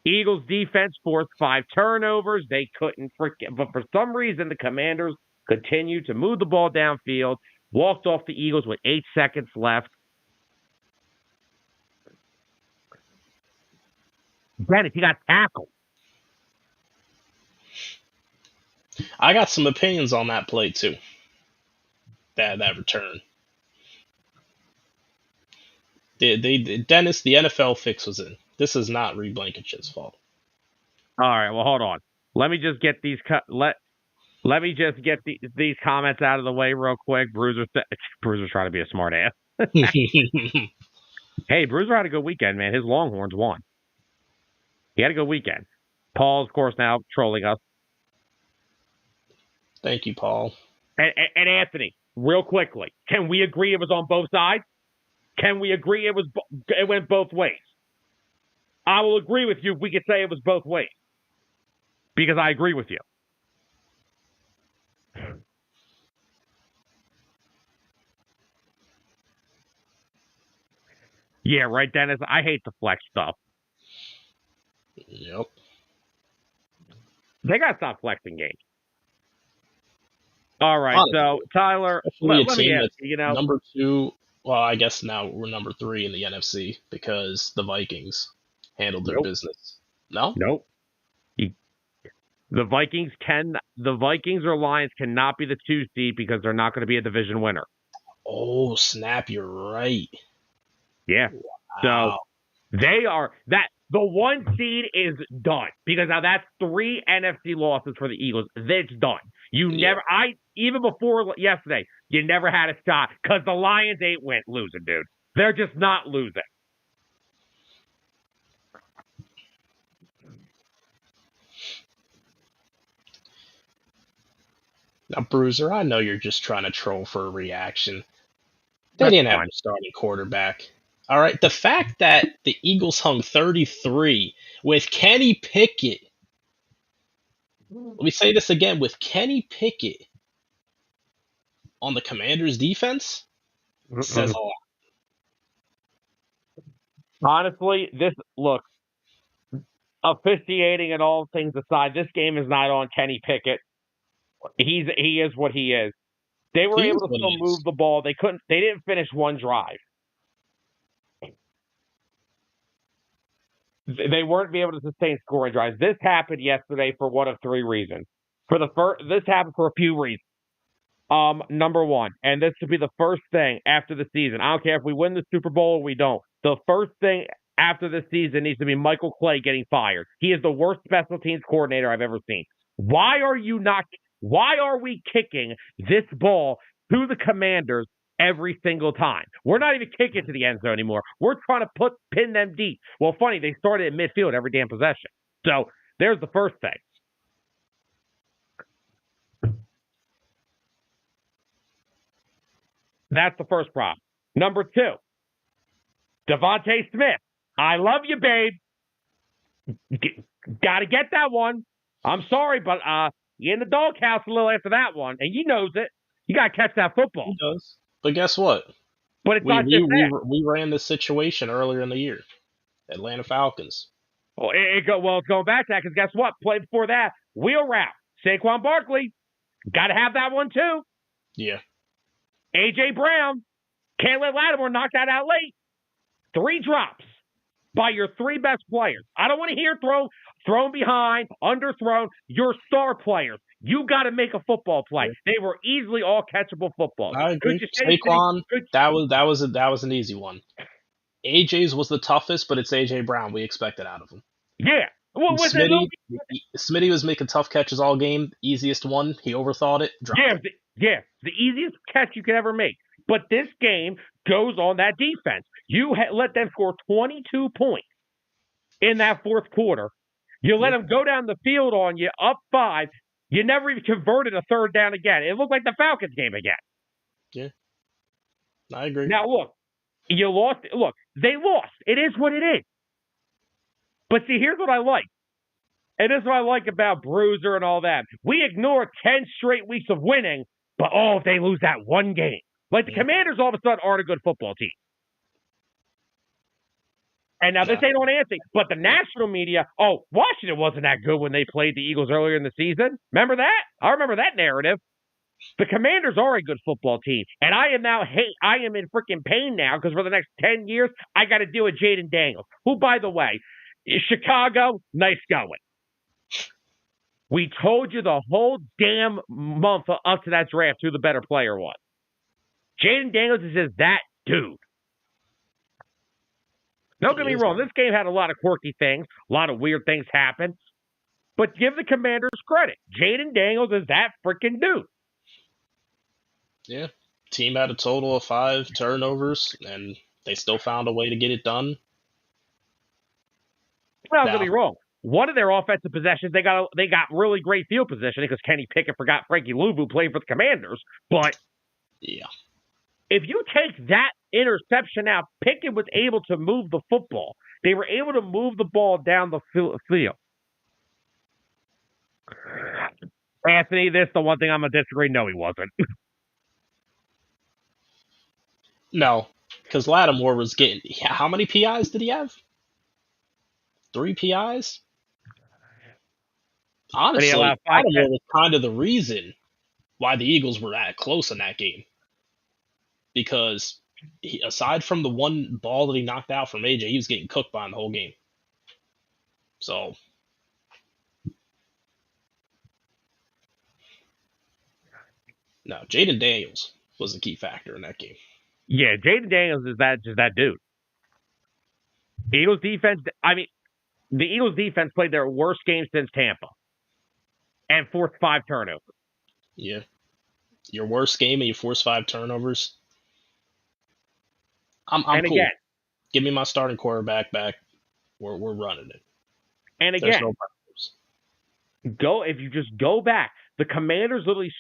Eagles defense forced 5 turnovers. They couldn't forget, but for some reason, the Commanders continued to move the ball downfield, walked off the Eagles with 8 seconds left. Dennis, he got tackled. I got some opinions on that play too. That return. Dennis, the NFL fix was in. This is not Reed Blankenship's fault. All right, well, hold on. Let me just get these let me just get these comments out of the way real quick. Bruiser's trying to be a smart ass. Hey, Bruiser had a good weekend, man. His Longhorns won. He had a good weekend. Paul's, of course, now trolling us. Thank you, Paul. And Anthony, real quickly, can we agree it was on both sides? Can we agree it went both ways? I will agree with you if we could say it was both ways. Because I agree with you. Yeah, right, Dennis. I hate the flex stuff. Yep. They got to stop flexing games. All right, Honestly, so Tyler, especially a let me team ask that's you, number 2. Well, I guess now we're number 3 in the NFC because the Vikings handled their nope, business. No? nope. The Vikings or Lions cannot be the 2 seed because they're not going to be a division winner. Oh, snap, you're right. Yeah. So Wow. they are that the 1 seed is done because now that's 3 NFC losses for the Eagles. It's done. You Yeah. never even before yesterday, you never had a shot because the Lions ain't losing, dude. They're just not losing. Now, Bruiser, I know you're just trying to troll for a reaction. They That's didn't have fine. a starting quarterback. All right. The fact that the Eagles hung 33 with Kenny Pickett. Let me say this again with Kenny Pickett on the Commanders' defense says a lot. Honestly, officiating and all things aside, this game is not on Kenny Pickett. He is what he is. They were He able is to what still he move is. the ball. They didn't finish one drive. They weren't be able to sustain scoring drives. This happened yesterday for one of 3 reasons. This happened for a few reasons. Number one, and this should be the first thing after the season. I don't care if we win the Super Bowl or we don't. The first thing after the season needs to be Michael Clay getting fired. He is the worst special teams coordinator I've ever seen. Why are we kicking this ball to the Commanders every single time? We're not even kicking to the end zone anymore. We're trying to pin them deep. Well, funny, they started in midfield every damn possession. So there's the first thing. That's the first problem. Number 2, Devontae Smith. I love you, babe. Got to get that one. I'm sorry, but you in the doghouse a little after that one, and he knows it. You got to catch that football. He does. But guess what? But it's We not we just we that. we ran this situation earlier in the year. Atlanta Falcons. Well, it's going back to that because guess what? Play before that, wheel route. Saquon Barkley, got to have that one too. Yeah. A.J. Brown, can't let Lattimore knock that out late. 3 drops. by your three best players. I don't want to hear thrown behind, underthrown. Your star players. You got to make a football play. They were easily all catchable footballs. I agree. Saquon, that was an easy one. AJ's was the toughest, but it's AJ Brown. We expected out of him. Yeah. Well, Smitty was making tough catches all game. Easiest one, he overthought it. Dropped it. The easiest catch you could ever make. But this game goes on that defense. You let them score 22 points in that fourth quarter. You let them go down the field on you, up 5. You never even converted a third down again. It looked like the Falcons game again. Yeah, I agree. Now, look, you lost. Look, they lost. It is what it is. But see, here's what I like. And this is what I like about Bruiser and all that. We ignore 10 straight weeks of winning, but if they lose that one game. Like the Commanders all of a sudden aren't a good football team. And now this ain't on anything, but the national media, Washington wasn't that good when they played the Eagles earlier in the season. Remember that? I remember that narrative. The Commanders are a good football team, and I am in freaking pain now because for the next 10 years, I got to deal with Jaden Daniels, who, by the way, is Chicago, nice going. We told you the whole damn month up to that draft who the better player was. Jaden Daniels is just that dude. Don't get me wrong, this game had a lot of quirky things, a lot of weird things happen, but give the Commanders credit. Jaden Daniels is that freaking dude. Yeah. Team had a total of 5 turnovers, and they still found a way to get it done. Well, don't get me wrong. One of their offensive possessions, they got really great field positioning because Kenny Pickett forgot Frankie Louvu played for the Commanders. But if you take that interception out, Pickett was able to move the football. They were able to move the ball down the field. Anthony, this is the one thing I'm going to disagree. No, he wasn't. No, because Lattimore was getting... How many PIs did he have? 3 PIs? Honestly, Lattimore was kind of the reason why the Eagles were that close in that game. Because aside from the one ball that he knocked out from AJ, he was getting cooked by him the whole game. So... No, Jaden Daniels was a key factor in that game. Yeah, Jaden Daniels is just that dude. The Eagles defense played their worst game since Tampa and forced 5 turnovers. Yeah. Your worst game and you force 5 turnovers. I'm cool. Again, give me my starting quarterback back. We're running it. And again, if you just go back, the Commanders literally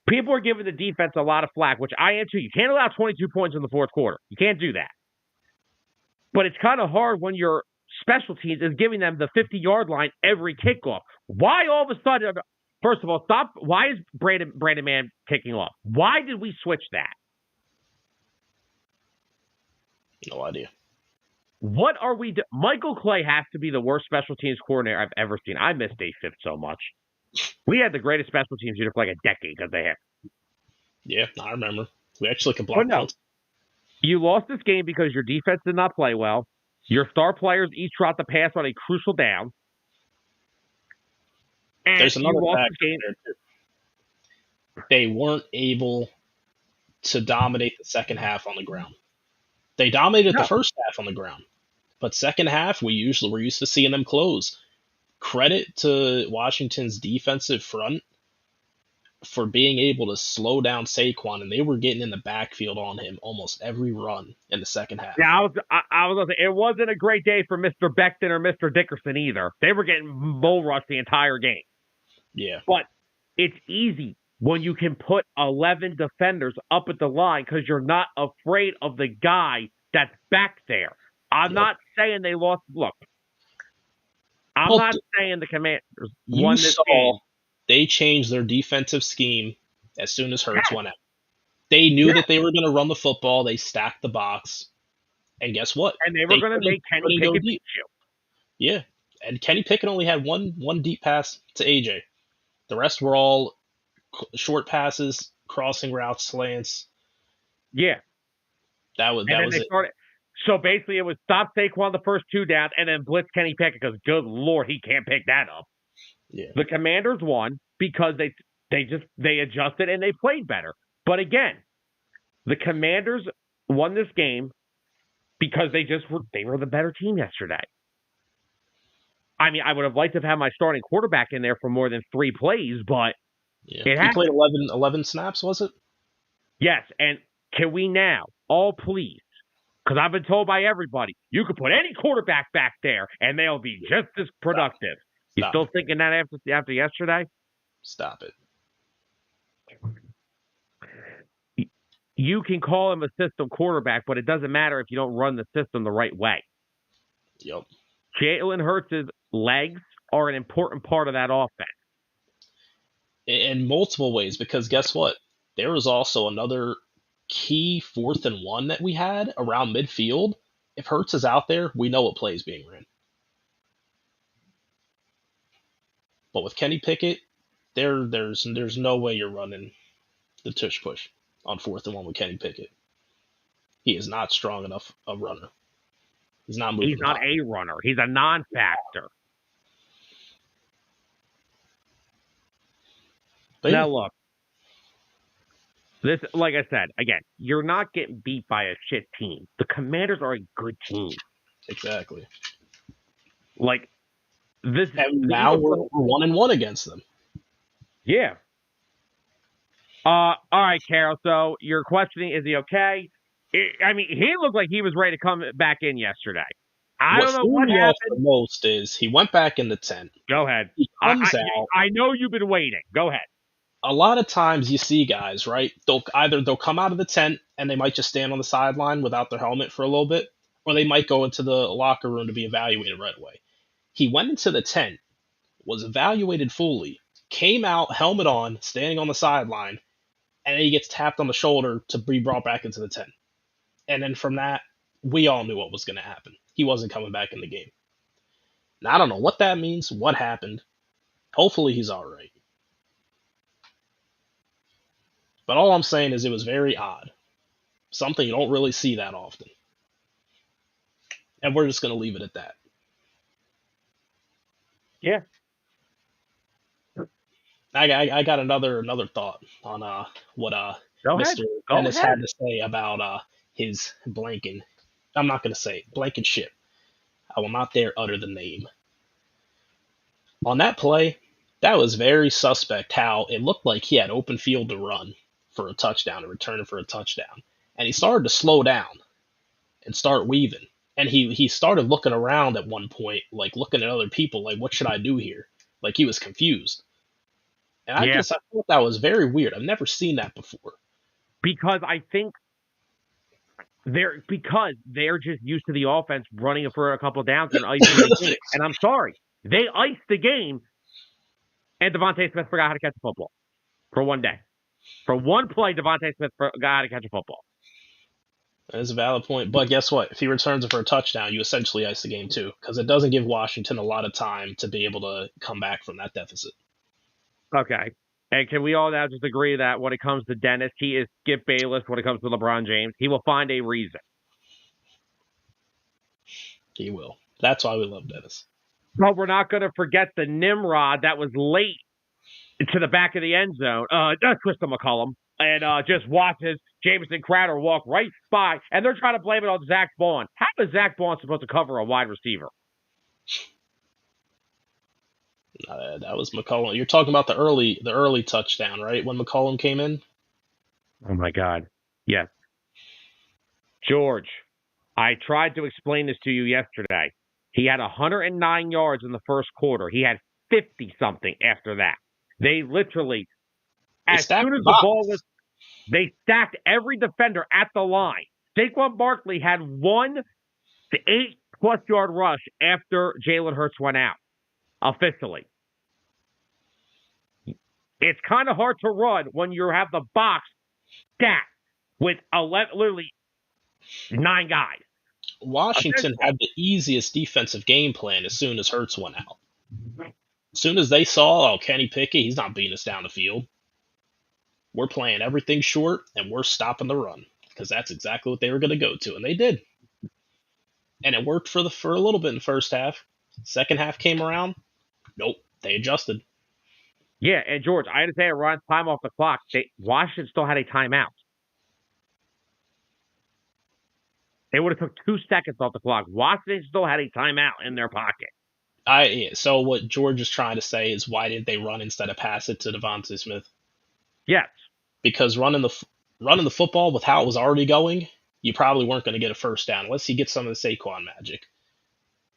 people are giving the defense a lot of flack, which I am too. You can't allow 22 points in the fourth quarter. You can't do that. But it's kind of hard when your special teams is giving them the 50-yard line every kickoff. Why all of a sudden? First of all, stop. Why is Brandon Mann kicking off? Why did we switch that? No idea. What are we doing? Michael Clay has to be the worst special teams coordinator I've ever seen. I miss Dave Fitz so much. We had the greatest special teams unit for like a decade because they had. Yeah, I remember. We actually could block. No, you lost this game because your defense did not play well. Your star players each dropped the pass on a crucial down. And there's another factor there too. They weren't able to dominate the second half on the ground. They dominated the first half on the ground, but second half we're used to seeing them close. Credit to Washington's defensive front for being able to slow down Saquon, and they were getting in the backfield on him almost every run in the second half. Yeah, I was going to say, it wasn't a great day for Mr. Becton or Mr. Dickerson either. They were getting bull rushed the entire game. Yeah. But it's easy when you can put 11 defenders up at the line because you're not afraid of the guy that's back there. I'm not saying they lost. Look, I'm not saying the Commanders won this game. They changed their defensive scheme as soon as Hurts went out. They knew that they were going to run the football. They stacked the box. And guess what? And they were going to make Kenny Pickett beat you. Yeah. And Kenny Pickett only had one deep pass to AJ. The rest were all short passes, crossing routes, slants. Yeah. That was it. So basically, it was stop Saquon the first 2 downs and then blitz Kenny Pickett because good Lord, he can't pick that up. Yeah. The Commanders won because they adjusted and they played better. But again, the Commanders won this game because they were the better team yesterday. I mean, I would have liked to have had my starting quarterback in there for more than 3 plays, but Yeah. it He happened. played 11 snaps, was it? Yes, and can we now all please? Because I've been told by everybody, you could put any quarterback back there and they'll be just as productive. You Stop still it. thinking that after yesterday? Stop it. You can call him a system quarterback, but it doesn't matter if you don't run the system the right way. Yep. Jalen Hurts' legs are an important part of that offense. In multiple ways, because guess what? There was also another key 4th and 1 that we had around midfield. If Hurts is out there, we know what play is being ran. But with Kenny Pickett, there's no way you're running the tush push on 4th and 1 with Kenny Pickett. He is not strong enough a runner. He's not moving. He's not a runner. He's a non-factor. Now look, this, like I said, again, you're not getting beat by a shit team. The Commanders are a good team. Exactly. Like this, and now we're 1-1 against them. Yeah. All right, Carol. So you're questioning, is he okay? I mean, he looked like he was ready to come back in yesterday. I don't know what happened. The most is he went back in the tent. Go ahead. He comes out. I know you've been waiting. Go ahead. A lot of times you see guys, right? They'll come out of the tent and they might just stand on the sideline without their helmet for a little bit, or they might go into the locker room to be evaluated right away. He went into the tent, was evaluated fully, came out, helmet on, standing on the sideline, and then he gets tapped on the shoulder to be brought back into the tent. And then from that, we all knew what was going to happen. He wasn't coming back in the game. Now, I don't know what that means, what happened. Hopefully he's all right. But all I'm saying is it was very odd. Something you don't really see that often. And we're just going to leave it at that. Yeah. I got another thought on what Mr. Dennis had to say about his blanking. I'm not going to say it. Blankenship. I will not dare utter the name. On that play, that was very suspect how it looked like he had open field to run for a touchdown, and return for a touchdown. And he started to slow down and start weaving. And he started looking around at one point, like looking at other people, like, what should I do here? Like he was confused. And I thought that was very weird. I've never seen that before. Because I think they're just used to the offense running it for a couple of downs and icing the game. And I'm sorry, they iced the game, and Devontae Smith forgot how to catch a football for one day. For one play, Devontae Smith forgot how to catch a football. That is a valid point. But guess what? If he returns it for a touchdown, you essentially ice the game too, because it doesn't give Washington a lot of time to be able to come back from that deficit. Okay. And can we all now just agree that when it comes to Dennis, he is Skip Bayless when it comes to LeBron James? He will find a reason. He will. That's why we love Dennis. But we're not going to forget the Nimrod that was late to the back of the end zone. That's Tristan McCullum. And just watches Jamison Crowder walk right by. And they're trying to blame it on Zach Bond. How is Zach Bond supposed to cover a wide receiver? That was McCollum. You're talking about the early touchdown, right? When McCollum came in? Oh, my God. Yes. George, I tried to explain this to you yesterday. He had 109 yards in the first quarter. He had 50-something after that. They literally, as soon as the ball was, they stacked every defender at the line. Saquon Barkley had 1 to 8+ yard rush after Jalen Hurts went out, officially. It's kind of hard to run when you have the box stacked with literally 9 guys. Washington had the easiest defensive game plan as soon as Hurts went out. As soon as they saw, Kenny Pickett, he's not beating us down the field. We're playing everything short, and we're stopping the run, because that's exactly what they were going to go to, and they did. and it worked for a little bit in the first half. Second half came around. Nope, they adjusted. Yeah, and George, I understand it runs time off the clock. Washington still had a timeout. They would have took 2 seconds off the clock. Washington still had a timeout in their pocket. So what George is trying to say is, why didn't they run instead of pass it to Devontae Smith? Yes. Because running the football with how it was already going, you probably weren't going to get a first down unless you get some of the Saquon magic.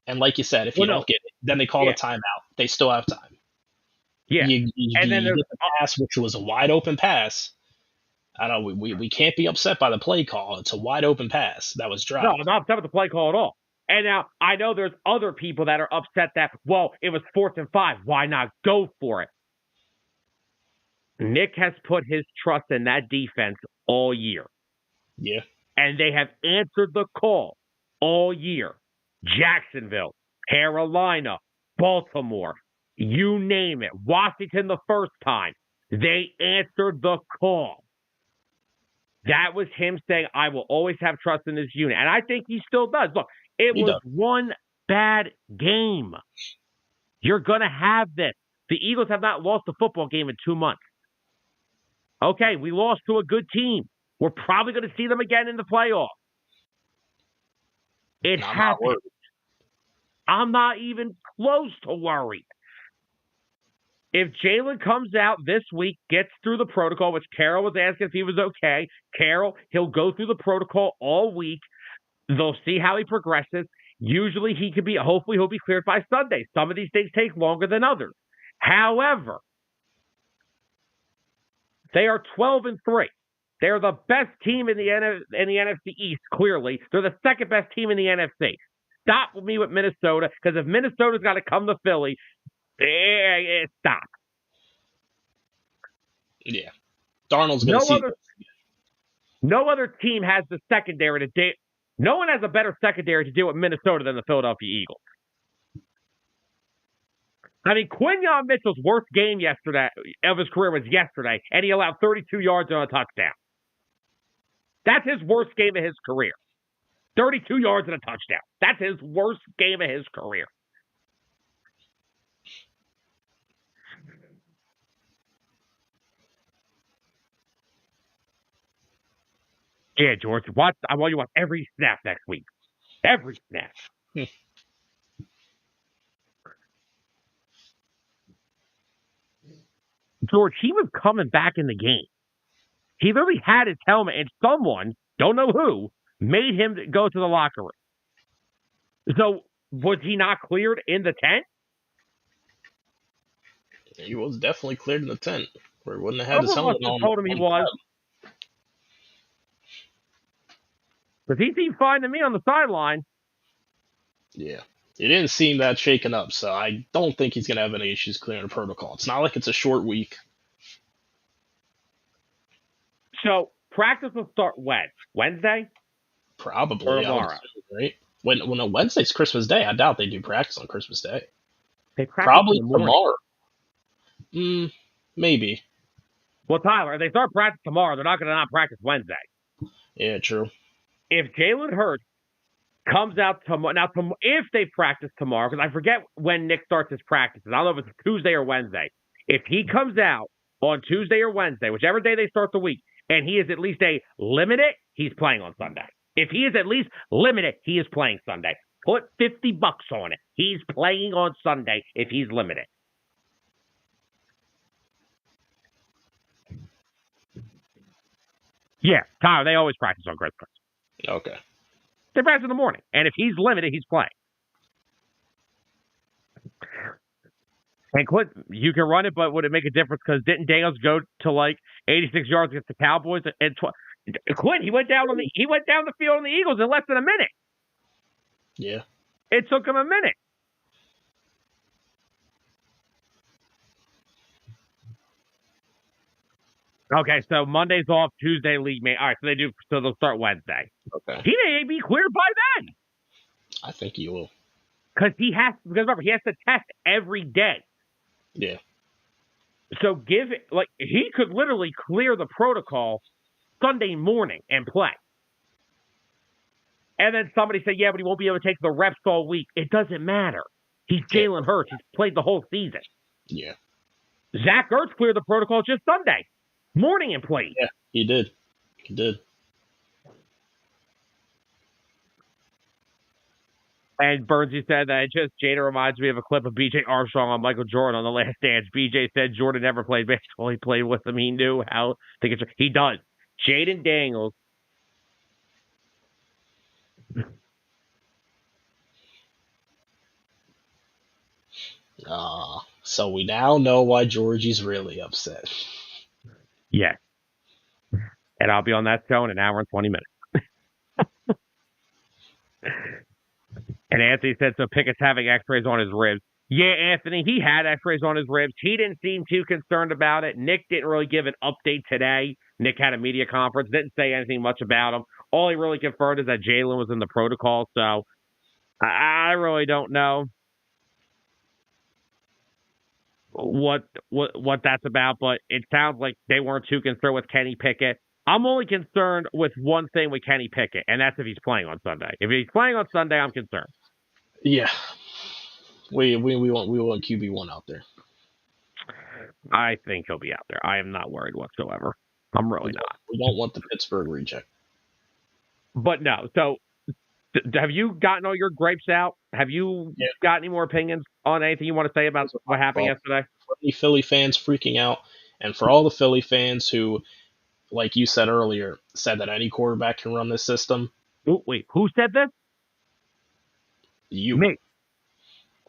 And like you said, if you don't get it, then they call a timeout. They still have time. Yeah. And then there's the pass, which was a wide open pass. I don't know. We can't be upset by the play call. It's a wide open pass that was dropped. No, I'm not upset with the play call at all. And now I know there's other people that are upset that, well, it was 4th and 5. Why not go for it? Nick has put his trust in that defense all year. Yeah. And they have answered the call all year. Jacksonville, Carolina, Baltimore, you name it. Washington the first time. They answered the call. That was him saying, I will always have trust in this unit. And I think he still does. Look, it was one bad game. You're going to have this. The Eagles have not lost a football game in 2 months. Okay, we lost to a good team. We're probably going to see them again in the playoffs. It happened. I'm not even close to worried. If Jalen comes out this week, gets through the protocol, which Carol was asking if he was okay, he'll go through the protocol all week. They'll see how he progresses. Usually hopefully he'll be cleared by Sunday. Some of these things take longer than others. However, they are 12-3. They're the best team in the NFC East, clearly. They're the second best team in the NFC. Stop me with Minnesota, because if Minnesota's got to come to Philly, stop. Yeah. Darnold's going to see. No other team has the secondary to deal. No one has a better secondary to deal with Minnesota than the Philadelphia Eagles. I mean, Quinyon Mitchell's worst game of his career was yesterday, and he allowed 32 yards on a touchdown. That's his worst game of his career. 32 yards and a touchdown. That's his worst game of his career. Yeah, George, I want you to watch every snap next week. Every snap. George, he was coming back in the game. He literally had his helmet, and someone, don't know who, made him go to the locker room. So, was he not cleared in the tent? He was definitely cleared in the tent, where he wouldn't have had his helmet on. Told him he was. Because he seemed fine to me on the sideline. Yeah. It didn't seem that shaken up, so I don't think he's going to have any issues clearing the protocol. It's not like it's a short week. So, practice will start when? Wednesday? Probably. Or tomorrow? Right? When Wednesday's Christmas Day, I doubt they do practice on Christmas Day. They practice probably tomorrow. Maybe. Well, Tyler, if they start practice tomorrow, they're not going to not practice Wednesday. Yeah, true. If Jalen Hurts comes out tomorrow, if they practice tomorrow, because I forget when Nick starts his practices. I don't know if it's Tuesday or Wednesday. If he comes out on Tuesday or Wednesday, whichever day they start the week, and he is at least a limited, he's playing on Sunday. If he is at least limited, he is playing Sunday. Put $50 on it. He's playing on Sunday if he's limited. Yeah, Tyler, they always practice on Christmas. Okay. They practice in the morning. And if he's limited, he's playing. And Clint, you can run it, but would it make a difference? Because didn't Daniels go to like 86 yards against the Cowboys? And Clint, he went down the field on the Eagles in less than a minute. Yeah. It took him a minute. Okay, so Monday's off, Tuesday league meeting. All right, so they'll start Wednesday. Okay. He may be cleared by then. I think he will. Because remember, he has to test every day. Yeah. So he could literally clear the protocol Sunday morning and play. And then somebody said, yeah, but he won't be able to take the reps all week. It doesn't matter. He's Jalen Hurts. He's played the whole season. Yeah. Zach Ertz cleared the protocol just Sunday morning and played. Yeah, he did. He did. And Bernsey said that Jada reminds me of a clip of B.J. Armstrong on Michael Jordan on The Last Dance. B.J. said Jordan never played baseball. He played with him. He knew how to get. He does. Jaden Daniels. So we now know why Georgie's really upset. Yes. And I'll be on that show in an hour and 20 minutes. And Anthony said, so Pickett's having x-rays on his ribs. Yeah, Anthony, he had x-rays on his ribs. He didn't seem too concerned about it. Nick didn't really give an update today. Nick had a media conference, didn't say anything much about him. All he really confirmed is that Jalen was in the protocol, so I really don't know what that's about, but it sounds like they weren't too concerned with Kenny Pickett. I'm only concerned with one thing with Kenny Pickett, and that's if he's playing on Sunday. If he's playing on Sunday, I'm concerned. Yeah. We want QB1 out there. I think he'll be out there. I am not worried whatsoever. I'm really not. We don't want the Pittsburgh reject. But no. So, have you gotten all your grapes out? Have you got any more opinions on anything you want to say about what happened yesterday? For any Philly fans freaking out, and for all the Philly fans who, like you said earlier, said that any quarterback can run this system. Ooh, wait, who said this? You. Me.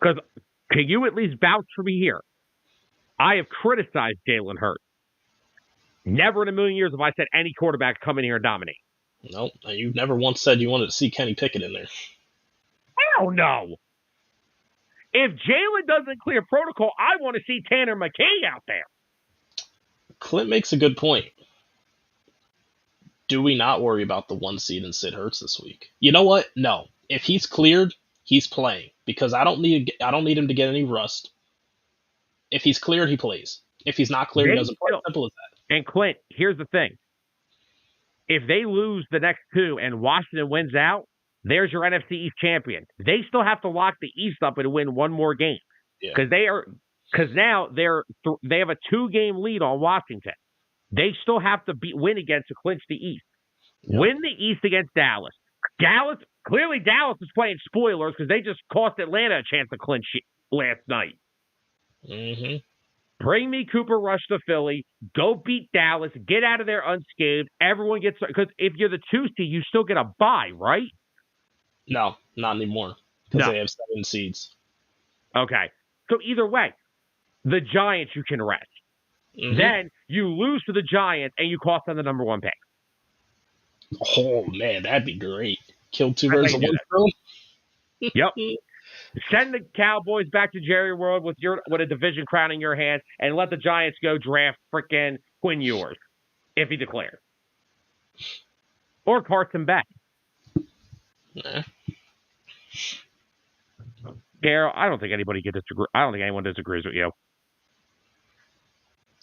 Because can you at least vouch for me here? I have criticized Jalen Hurts. Never in a million years have I said any quarterback come in here and dominate. No, you never once said you wanted to see Kenny Pickett in there. Hell no. If Jalen doesn't clear protocol, I want to see Tanner McKay out there. Clint makes a good point. Do we not worry about the 1 seed and Sid Hurts this week? You know what? No. If he's cleared, he's playing because I don't need him to get any rust. If he's cleared, he plays. If he's not cleared, he doesn't play. Simple as that. And Clint, here's the thing. If they lose the next two and Washington wins out, there's your NFC East champion. They still have to lock the East up and win one more game because now they have a 2-game lead on Washington. They still have to win again to clinch the East. Yep. Win the East against Dallas. Dallas is playing spoilers because they just cost Atlanta a chance to clinch last night. Mm-hmm. Bring me Cooper Rush to Philly. Go beat Dallas. Get out of there unscathed. Everyone gets – because if you're the 2 seed, you still get a bye, right? No, not anymore because they have 7 seeds. Okay. So either way, the Giants you can rest. Mm-hmm. Then you lose to the Giants and you cost them the number 1 pick. Oh, man, that'd be great. Kill 2 birds with 1 stone. Yep. Send the Cowboys back to Jerry World with a division crown in your hand and let the Giants go draft frickin' Quinn Ewers if he declares. Or Carson Beck. Nah. Garrett, I don't think anybody could disagree. I don't think anyone disagrees with you.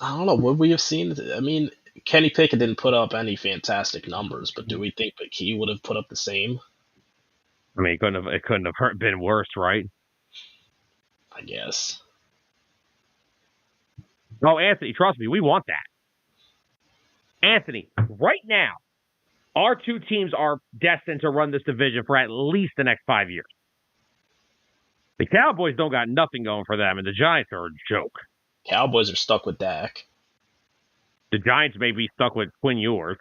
I don't know. Would we have seen? I mean, Kenny Pickett didn't put up any fantastic numbers, but do we think that he would have put up the same? I mean, it couldn't have been worse, right? I guess. Oh, Anthony, trust me, we want that. Anthony, right now, our 2 teams are destined to run this division for at least the next 5 years. The Cowboys don't got nothing going for them, and the Giants are a joke. Cowboys are stuck with Dak. The Giants may be stuck with Quinn Ewers.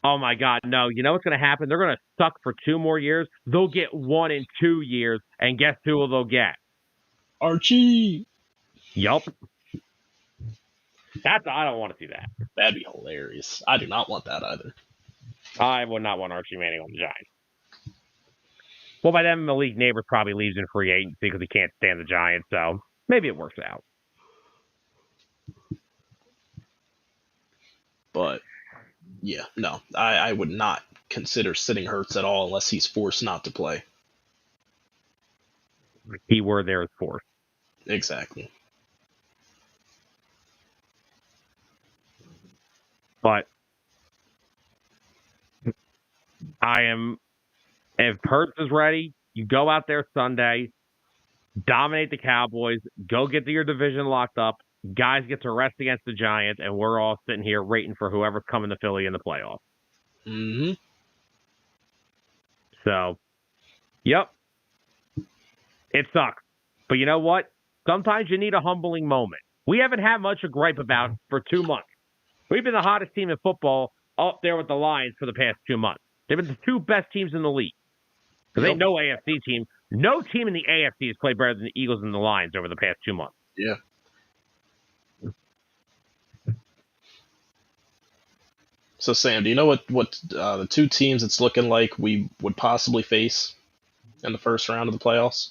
Oh, my God, no. You know what's going to happen? They're going to suck for 2 more years. They'll get 1 in 2 years, and guess who they'll get? Archie. Yup. I don't want to see that. That'd be hilarious. I do not want that either. I would not want Archie Manning on the Giants. Well, by then, Malik Neighbors probably leaves in free agency because he can't stand the Giants, so maybe it works out. But, yeah, no. I would not consider sitting Hurts at all unless he's forced not to play. Keyword there is forced. Exactly. But If Hurts is ready, you go out there Sunday, dominate the Cowboys, go get your division locked up. Guys get to rest against the Giants, and we're all sitting here waiting for whoever's coming to Philly in the playoffs. Mm-hmm. So, yep. It sucks. But you know what? Sometimes you need a humbling moment. We haven't had much to gripe about for 2 months. We've been the hottest team in football up there with the Lions for the past 2 months. They've been the two best teams in the league. Because ain't no AFC team. No team in the AFC has played better than the Eagles and the Lions over the past 2 months. Yeah. So, Sam, do you know what the two teams it's looking like we would possibly face in the first round of the playoffs?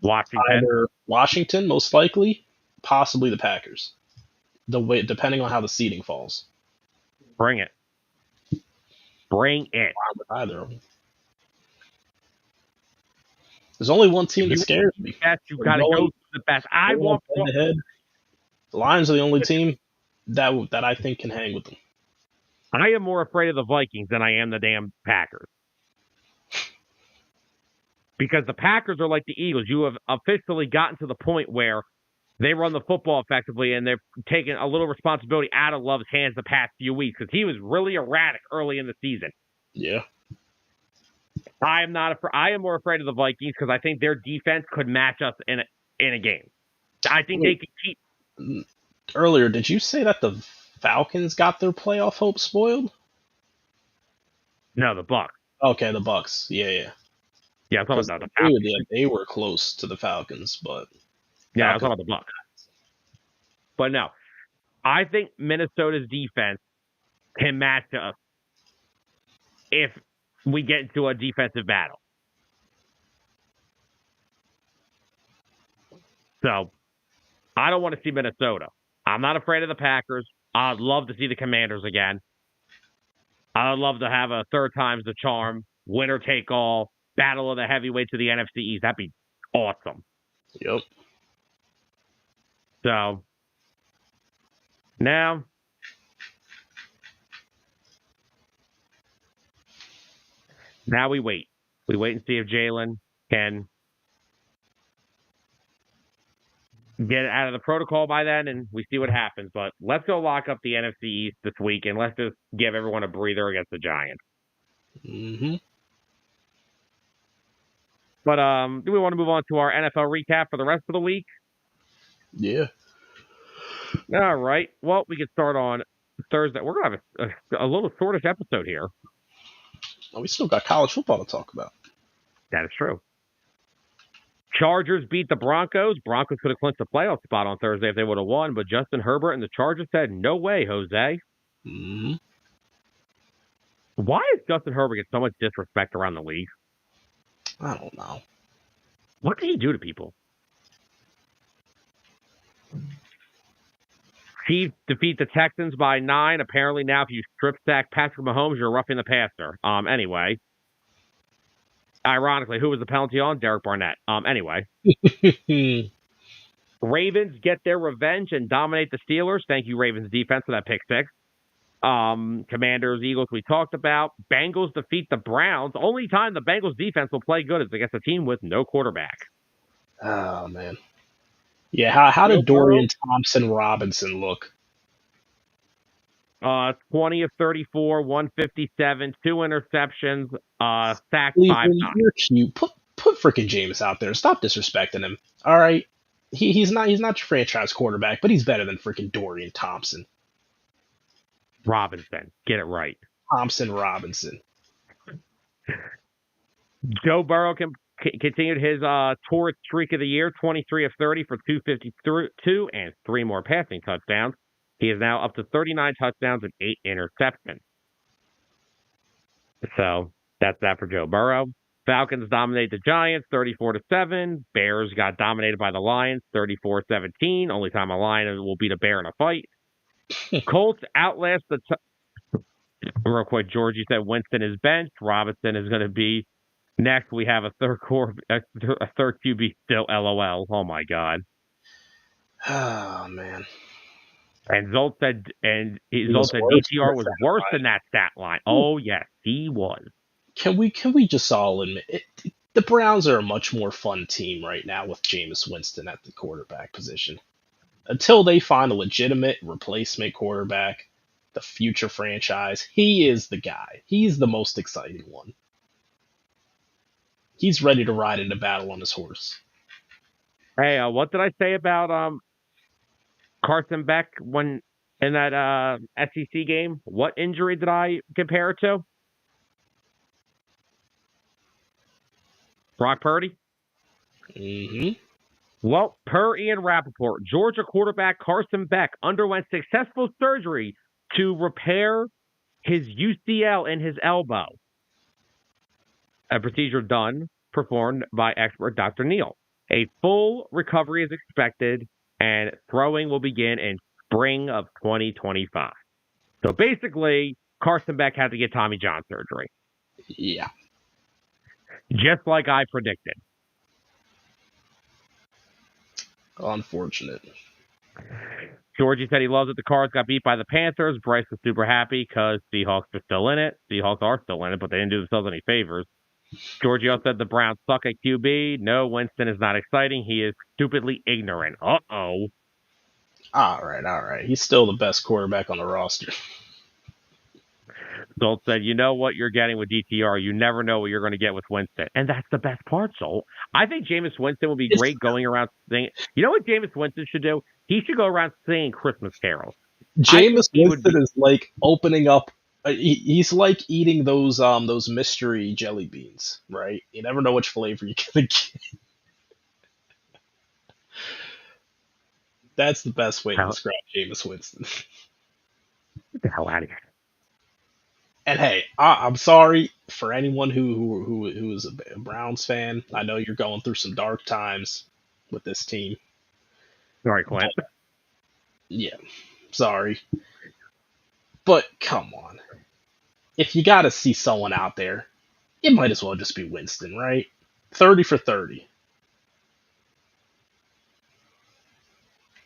Washington. Either Washington, most likely, possibly the Packers. Depending on how the seeding falls. Bring it. Bring it. Either of them. There's only one team that scares me. You got to go to the best. I want head. The Lions are the only team that I think can hang with them. I am more afraid of the Vikings than I am the damn Packers. Because the Packers are like the Eagles. You have officially gotten to the point where they run the football effectively, and they've taken a little responsibility out of Love's hands the past few weeks because he was really erratic early in the season. Yeah. I am more afraid of the Vikings because I think their defense could match us in a game. I think they could keep. Earlier, did you say that the Falcons got their playoff hopes spoiled? No, the Bucs. Okay, the Bucs. Yeah. Yeah, I'm talking about the Falcons. They were close to the Falcons, but yeah, I'm talking about the Bucs. But no, I think Minnesota's defense can match us if we get into a defensive battle. So, I don't want to see Minnesota. I'm not afraid of the Packers. I'd love to see the Commanders again. I'd love to have a third time's the charm, winner take all, battle of the heavyweights of the NFC East. That'd be awesome. Yep. So, now, we wait. We wait and see if Jalen can get it out of the protocol by then, and we see what happens. But let's go lock up the NFC East this week, and let's just give everyone a breather against the Giants. Mm-hmm. But do we want to move on to our NFL recap for the rest of the week? Yeah. All right. Well, we can start on Thursday. We're going to have a little shortish episode here. Well, we still got college football to talk about. That is true. Chargers beat the Broncos. Broncos could have clinched the playoff spot on Thursday if they would have won, but Justin Herbert and the Chargers said, no way, Jose. Mm-hmm. Why is Justin Herbert get so much disrespect around the league? I don't know. What did he do to people? Chiefs defeat the Texans by 9. Apparently now if you strip sack Patrick Mahomes, you're roughing the passer. Anyway. Ironically, who was the penalty on? Derek Barnett. Anyway. Ravens get their revenge and dominate the Steelers. Thank you, Ravens defense, for that pick six. Commanders, Eagles, we talked about. Bengals defeat the Browns. Only time the Bengals defense will play good is against a team with no quarterback. Oh, man. Yeah, how did Dorian Thompson-Robinson look? 20 of 34, 157, 2 interceptions, sacked 5 times. You're cute. Put freaking James out there. Stop disrespecting him. All right, he's not your franchise quarterback, but he's better than freaking Dorian Thompson. Robinson, get it right. Thompson-Robinson. Joe Burrow continued his torrid streak of the year, 23 of 30 for 252 and 3 more passing touchdowns. He is now up to 39 touchdowns and 8 interceptions. So that's that for Joe Burrow. Falcons dominate the Giants 34-7. Bears got dominated by the Lions 34-17. Only time a Lion will beat a Bear in a fight. Colts outlast the real quick, George, you said Winston is benched. Robinson is going to be next. We have a third QB still. LOL. Oh my God. Oh man. And Zolt said DTR was worse than that stat line. Oh yes, he was. Can we just all admit it? The Browns are a much more fun team right now with Jameis Winston at the quarterback position. Until they find a legitimate replacement quarterback, the future franchise, he is the guy. He's the most exciting one. He's ready to ride into battle on his horse. Hey, what did I say about Carson Beck when in that SEC game? What injury did I compare it to? Brock Purdy? Mm-hmm. Well, per Ian Rappaport, Georgia quarterback Carson Beck underwent successful surgery to repair his UCL in his elbow. A procedure performed by expert Dr. Neal. A full recovery is expected, and throwing will begin in spring of 2025. So basically, Carson Beck had to get Tommy John surgery. Yeah. Just like I predicted. Unfortunate. Georgie said he loves it. The Cards got beat by the Panthers. Bryce was super happy because Seahawks are still in it. Seahawks are still in it, but they didn't do themselves any favors. Giorgio said the Browns suck at QB. No, Winston is not exciting. He is stupidly ignorant. Uh-oh. All right. He's still the best quarterback on the roster. Zolt said, you know what you're getting with DTR. You never know what you're going to get with Winston. And that's the best part, Zolt. I think Jameis Winston would be great going around singing. You know what Jameis Winston should do? He should go around singing Christmas carols. Jameis Winston is like opening up. He's like eating those mystery jelly beans, right? You never know which flavor you're gonna get. That's the best way to describe Jameis Winston. Get the hell out of here. And hey, I'm sorry for anyone who is a Browns fan. I know you're going through some dark times with this team. Sorry, Clint. Yeah, sorry. But come on. If you got to see someone out there, it might as well just be Winston, right? 30 for 30.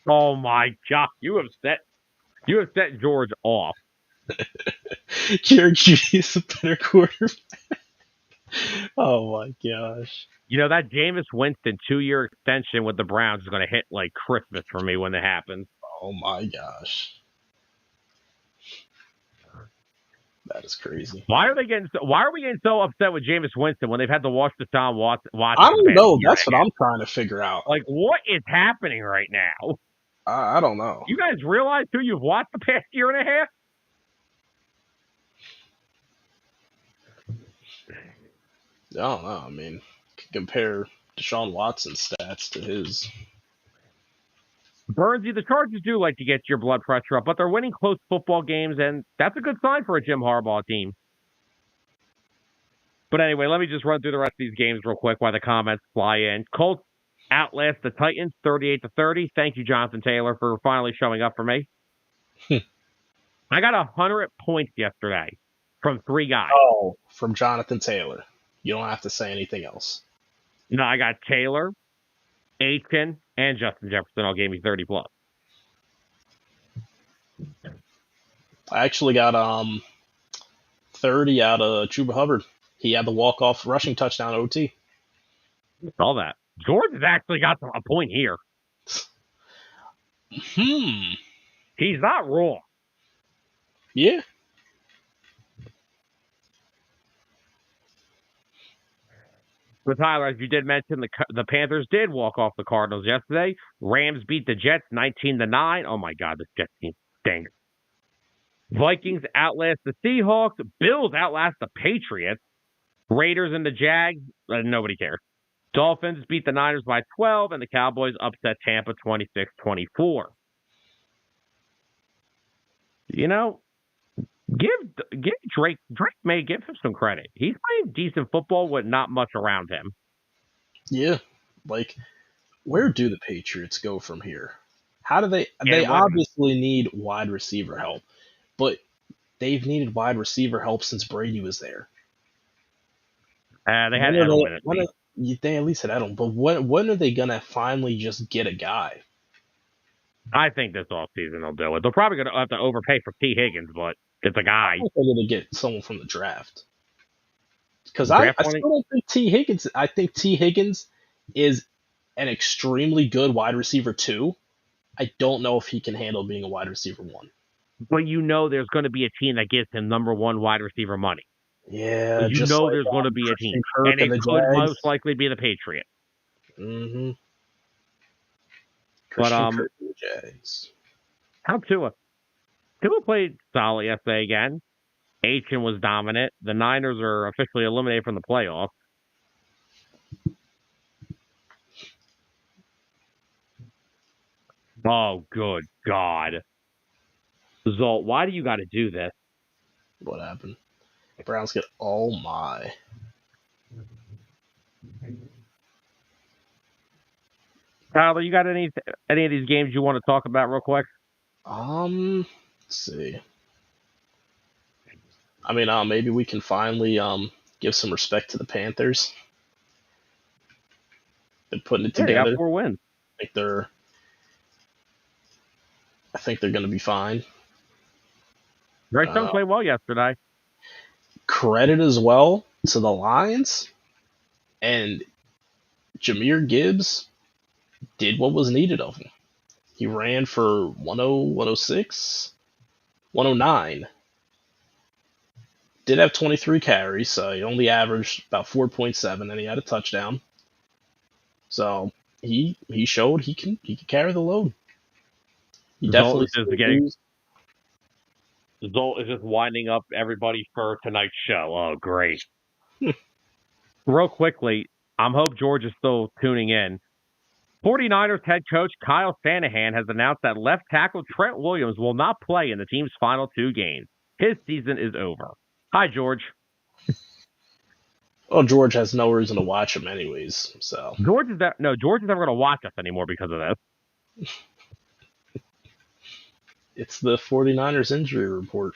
Oh my God, you have set George off. Jared Judy is a better quarterback. Oh my gosh. You know, that Jameis Winston 2-year extension with the Browns is going to hit like Christmas for me when it happens. Oh my gosh. That is crazy. Why are we getting so upset with Jameis Winston when they've had to watch Deshaun Watson? I don't know. That's what I'm trying to figure out. Like, what is happening right now? I don't know. You guys realize who you've watched the past year and a half? I don't know. I mean, compare Deshaun Watson's stats to his. Burnsy, the Chargers do like to get your blood pressure up, but they're winning close football games, and that's a good sign for a Jim Harbaugh team. But anyway, let me just run through the rest of these games real quick while the comments fly in. Colts outlast the Titans 38-30. Thank you, Jonathan Taylor, for finally showing up for me. I got 100 points yesterday from 3 guys. Oh, from Jonathan Taylor. You don't have to say anything else. No, I got Taylor, Aiken, and Justin Jefferson all gave me 30 plus. I actually got 30 out of Chuba Hubbard. He had the walk-off rushing touchdown OT. All that. George has actually got a point here. He's not wrong. Yeah. But Tyler, as you did mention, the Panthers did walk off the Cardinals yesterday. Rams beat the Jets 19-9. Oh my God, this Jets team stinks. Vikings outlast the Seahawks. Bills outlast the Patriots. Raiders and the Jags. Nobody cares. Dolphins beat the Niners by 12, and the Cowboys upset Tampa 26-24. You know, give Drake may give him some credit. He's playing decent football with not much around him. Yeah. Like, where do the Patriots go from here? How do they obviously need wide receiver help, but they've needed wide receiver help since Brady was there. They had Edelman. They at least had Edelman, but when are they gonna finally just get a guy? I think this offseason they'll do it. They're probably going to have to overpay for T. Higgins, but it's a guy. I think they're going to get someone from the draft. Because I Money? still don't think T. Higgins. I think T. Higgins is an extremely good wide receiver too. I don't know if he can handle being a wide receiver one. But there's going to be a team that gives him number one wide receiver money. Yeah, just like There's going to be a team. Christian Kirk And and it the could Jags. most likely be the Patriots. Mm-hmm. But Christian Kirk and the Jags. how Tua? Tua played solid yesterday again. Aiken was dominant. The Niners are officially eliminated from the playoffs. Oh, good God. Zolt, why do you got to do this? What happened? Browns get oh my. Tyler, you got any of these games you want to talk about real quick? Let's see. I mean, maybe we can finally give some respect to the Panthers. Been putting it Yeah, they got together. 4 wins. I think they're going to be fine. Bryce Young played well yesterday. Credit as well to the Lions, and Jahmyr Gibbs did what was needed of him. He ran for 106, 109. Did have 23 carries, so he only averaged about 4.7, and he had a touchdown. So he showed he can carry the load. He definitely Zolt is just winding up everybody for tonight's show. Oh, great. Real quickly, I hope George is still tuning in. 49ers head coach Kyle Shanahan has announced that left tackle Trent Williams will not play in the team's final 2 games. His season is over. Hi, George. Well, George has no reason to watch him anyways, so. George is never going to watch us anymore because of this. It's the 49ers injury report.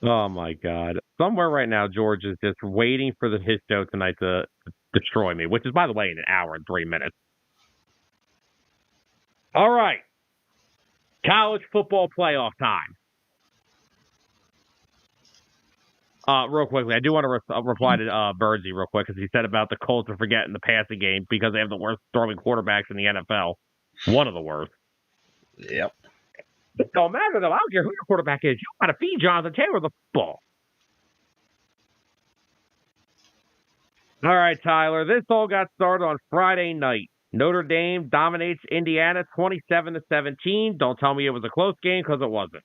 Oh, my God. Somewhere right now, George is just waiting for his show tonight to destroy me, which is, by the way, in an hour and 3 minutes. All right. College football playoff time. Real quickly, I do want to reply to Birdsey real quick because he said about the Colts are forgetting the passing game because they have the worst throwing quarterbacks in the NFL. One of the worst. Yep. It don't matter, though. I don't care who your quarterback is. You got to feed Jonathan Taylor the football. All right, Tyler. This all got started on Friday night. Notre Dame dominates Indiana 27-17. Don't tell me it was a close game because it wasn't.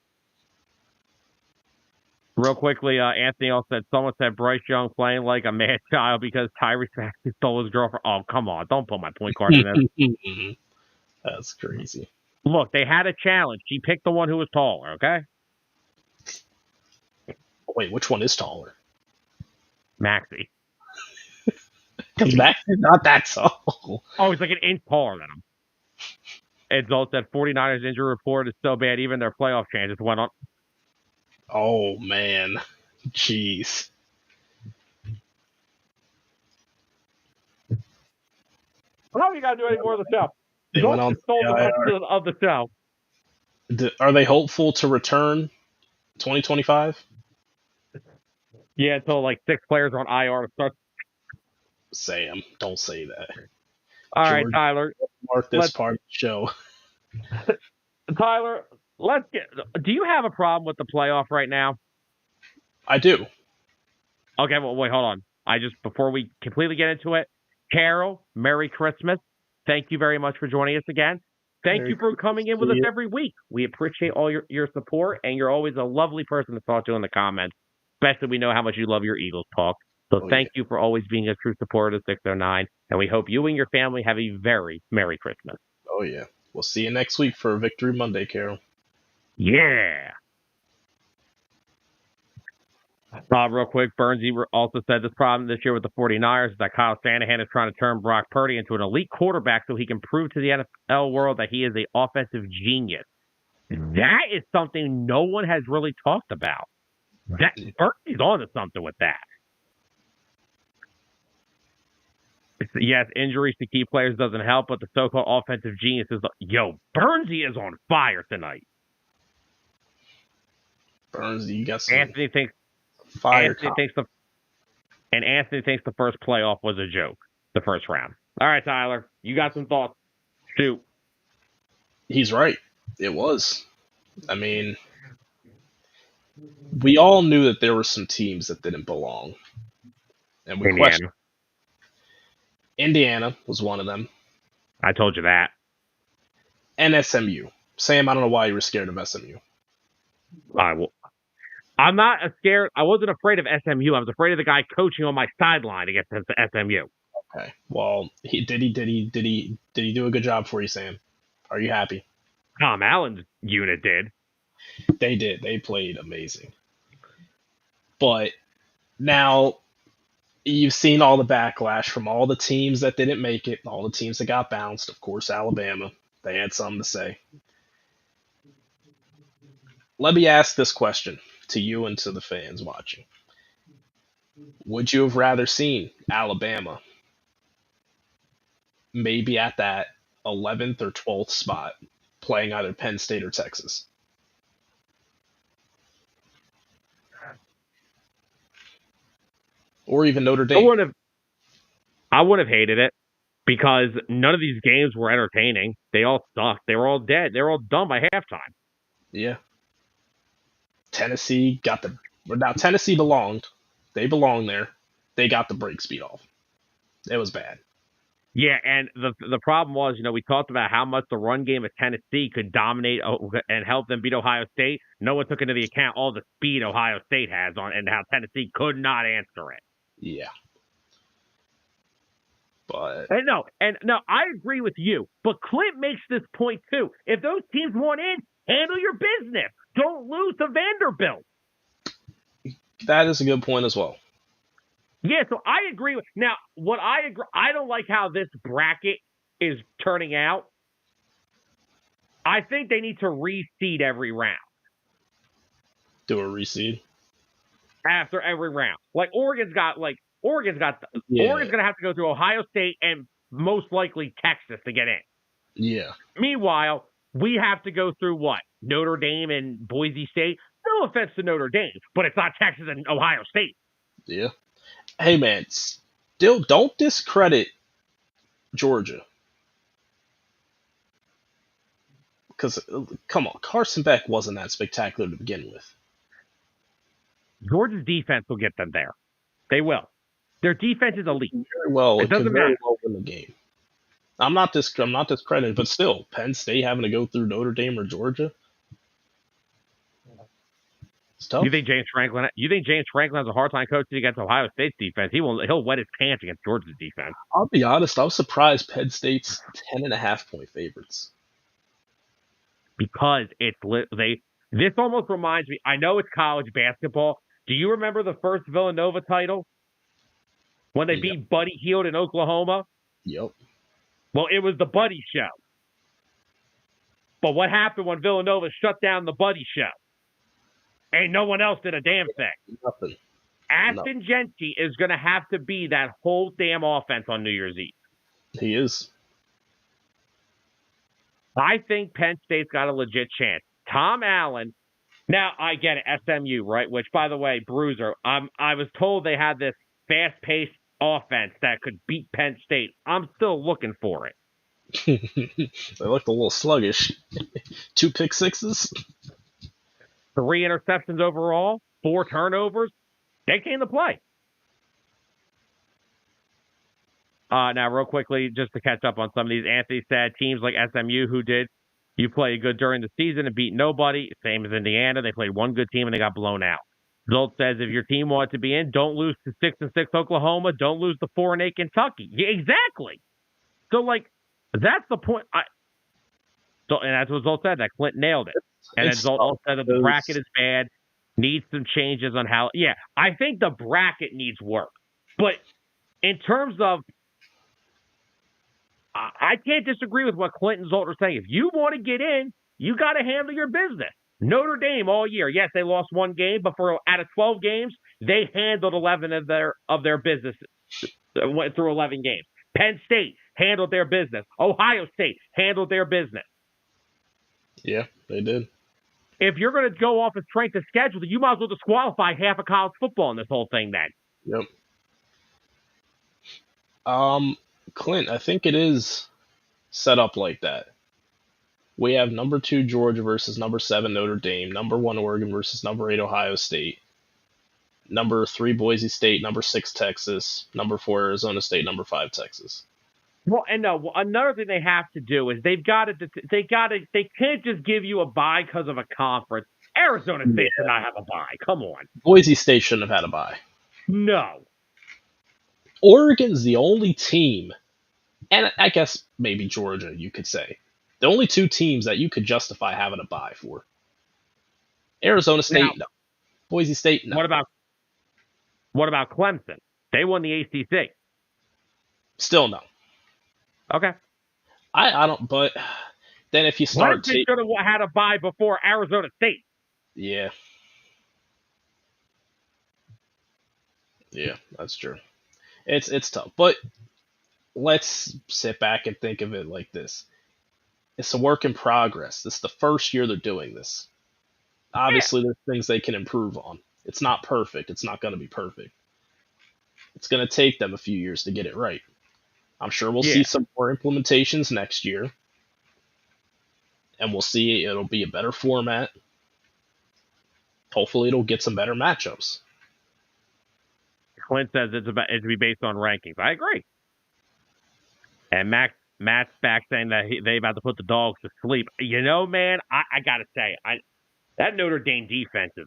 Real quickly, Anthony also said someone said Bryce Young playing like a mad child because Tyrese Maxey stole his girlfriend. Oh, come on. Don't put my point guard in this. That's crazy. Look, they had a challenge. She picked the one who was taller, okay? Wait, which one is taller? Maxey. Because Maxey's not that tall. Oh, he's like an inch taller than him. And Zolt said 49ers injury report is so bad, even their playoff chances went on. Oh, man. Jeez. Well, you got to do any more of the show. They went on stole the rest of the show. Are they hopeful to return 2025? Yeah, until like 6 players are on IR to start. Sam, don't say that. All right, Tyler. Mark this part of the show. Tyler, do you have a problem with the playoff right now? I do. Okay, well, wait, hold on. Before we completely get into it, Carol, Merry Christmas. Thank you very much for joining us again. Thank you for coming in with us every week. We appreciate all your support, and you're always a lovely person to talk to in the comments. Especially we know how much you love your Eagles talk. So thank you for always being a true supporter of 609, and we hope you and your family have a very Merry Christmas. Oh, yeah. We'll see you next week for Victory Monday, Carol. Yeah. Real quick, Bernsey also said this problem this year with the 49ers is that Kyle Shanahan is trying to turn Brock Purdy into an elite quarterback so he can prove to the NFL world that he is an offensive genius. That is something no one has really talked about. Bernsey's on to something with that. Yes, injuries to key players doesn't help, but the so-called offensive genius is... Bernsey is on fire tonight. Burns, you got some Anthony thinks fire. Anthony thinks the first playoff was a joke, the first round. All right, Tyler, you got some thoughts? Shoot. He's right. It was. I mean, we all knew that there were some teams that didn't belong, and we questioned. Indiana was one of them, I told you that. and SMU. Sam, I don't know why you were scared of SMU. I'm not scared. I wasn't afraid of SMU. I was afraid of the guy coaching on my sideline against SMU. Okay. Well, did he do a good job for you, Sam? Are you happy? Tom Allen's unit did. They did. They played amazing. But now you've seen all the backlash from all the teams that didn't make it, all the teams that got bounced. Of course, Alabama. They had something to say. Let me ask this question to you and to the fans watching. Would you have rather seen Alabama maybe at that 11th or 12th spot playing either Penn State or Texas? Or even Notre Dame? I would have hated it because none of these games were entertaining. They all sucked. They were all dead. They were all done by halftime. Yeah. Tennessee now Tennessee belonged. They belonged there. They got the break speed off. It was bad. Yeah, and the problem was, we talked about how much the run game of Tennessee could dominate and help them beat Ohio State. No one took into the account all the speed Ohio State has and how Tennessee could not answer it. Yeah. But no, I agree with you. But Clint makes this point too. If those teams want in, handle your business. Don't lose to Vanderbilt. That is a good point as well. Yeah, so I agree with. Now, I don't like how this bracket is turning out. I think they need to reseed every round. Do a reseed after every round. Oregon's going to have to go through Ohio State and most likely Texas to get in. Yeah. Meanwhile, we have to go through what? Notre Dame and Boise State. No offense to Notre Dame, but it's not Texas and Ohio State. Yeah. Hey, man, still don't discredit Georgia. Because, come on, Carson Beck wasn't that spectacular to begin with. Georgia's defense will get them there. They will. Their defense is elite. Very well. It doesn't matter. Well win the game. I'm not discredited, but still, Penn State having to go through Notre Dame or Georgia. It's tough. You think James Franklin has a hard time coaching against Ohio State's defense? He'll wet his pants against Georgia's defense. I'll be honest. I was surprised Penn State's 10.5-point favorites. Because this almost reminds me. I know it's college basketball. Do you remember the first Villanova title when they beat Buddy Hield in Oklahoma? Yep. Well, it was the Buddy show. But what happened when Villanova shut down the Buddy show? And no one else did a damn thing. Nothing. Ashton Genty is going to have to be that whole damn offense on New Year's Eve. He is. I think Penn State's got a legit chance. Tom Allen. Now, I get it, SMU, right? Which, by the way, Bruiser, I was told they had this fast-paced offense that could beat Penn State. I'm still looking for it. They looked a little sluggish. 2 pick sixes. 3 interceptions overall, 4 turnovers. They came to play. Now, real quickly, just to catch up on some of these, Anthony said teams like SMU you play good during the season and beat nobody. Same as Indiana. They played one good team and they got blown out. Zolt says if your team wants to be in, don't lose to 6-6 Oklahoma. Don't lose to 4-8 Kentucky. Yeah, exactly. So, that's the point. And that's what Zolt said. That Clint nailed it. And then Zolt said that the bracket is bad, needs some changes on how. Yeah, I think the bracket needs work. But in terms of, I can't disagree with what Clint and Zolt are saying. If you want to get in, you got to handle your business. Notre Dame all year, yes, they lost 1 game, but out of 12 games, they handled 11 of their business. Went through 11 games. Penn State handled their business. Ohio State handled their business. Yeah, they did. If you're going to go off of strength of schedule, you might as well disqualify half of college football in this whole thing then. Yep. Clint, I think it is set up like that. We have number 2 Georgia versus number 7 Notre Dame, number 1 Oregon versus number 8 Ohio State, number 3 Boise State, number 6 Texas, number 4 Arizona State, number 5 Texas. Well, and another thing they have to do is they can't just give you a bye because of a conference. Arizona State should not have a bye. Come on. Boise State shouldn't have had a bye. No. Oregon's the only team, and I guess maybe Georgia, you could say, the only 2 teams that you could justify having a bye for. Arizona State, no. Boise State, no. What about Clemson? They won the ACC. Still no. Okay. I don't, but then if you start... Clemson should have had a bye before Arizona State. Yeah. Yeah, that's true. It's tough, but let's sit back and think of it like this. It's a work in progress. This is the first year they're doing this. Obviously, there's things they can improve on. It's not perfect. It's not going to be perfect. It's going to take them a few years to get it right. I'm sure we'll see some more implementations next year. And we'll see it'll be a better format. Hopefully, it'll get some better matchups. Clint says it's to be based on rankings. I agree. And Matt's back saying that they about to put the dogs to sleep. You know, man, I got to say, that Notre Dame defense is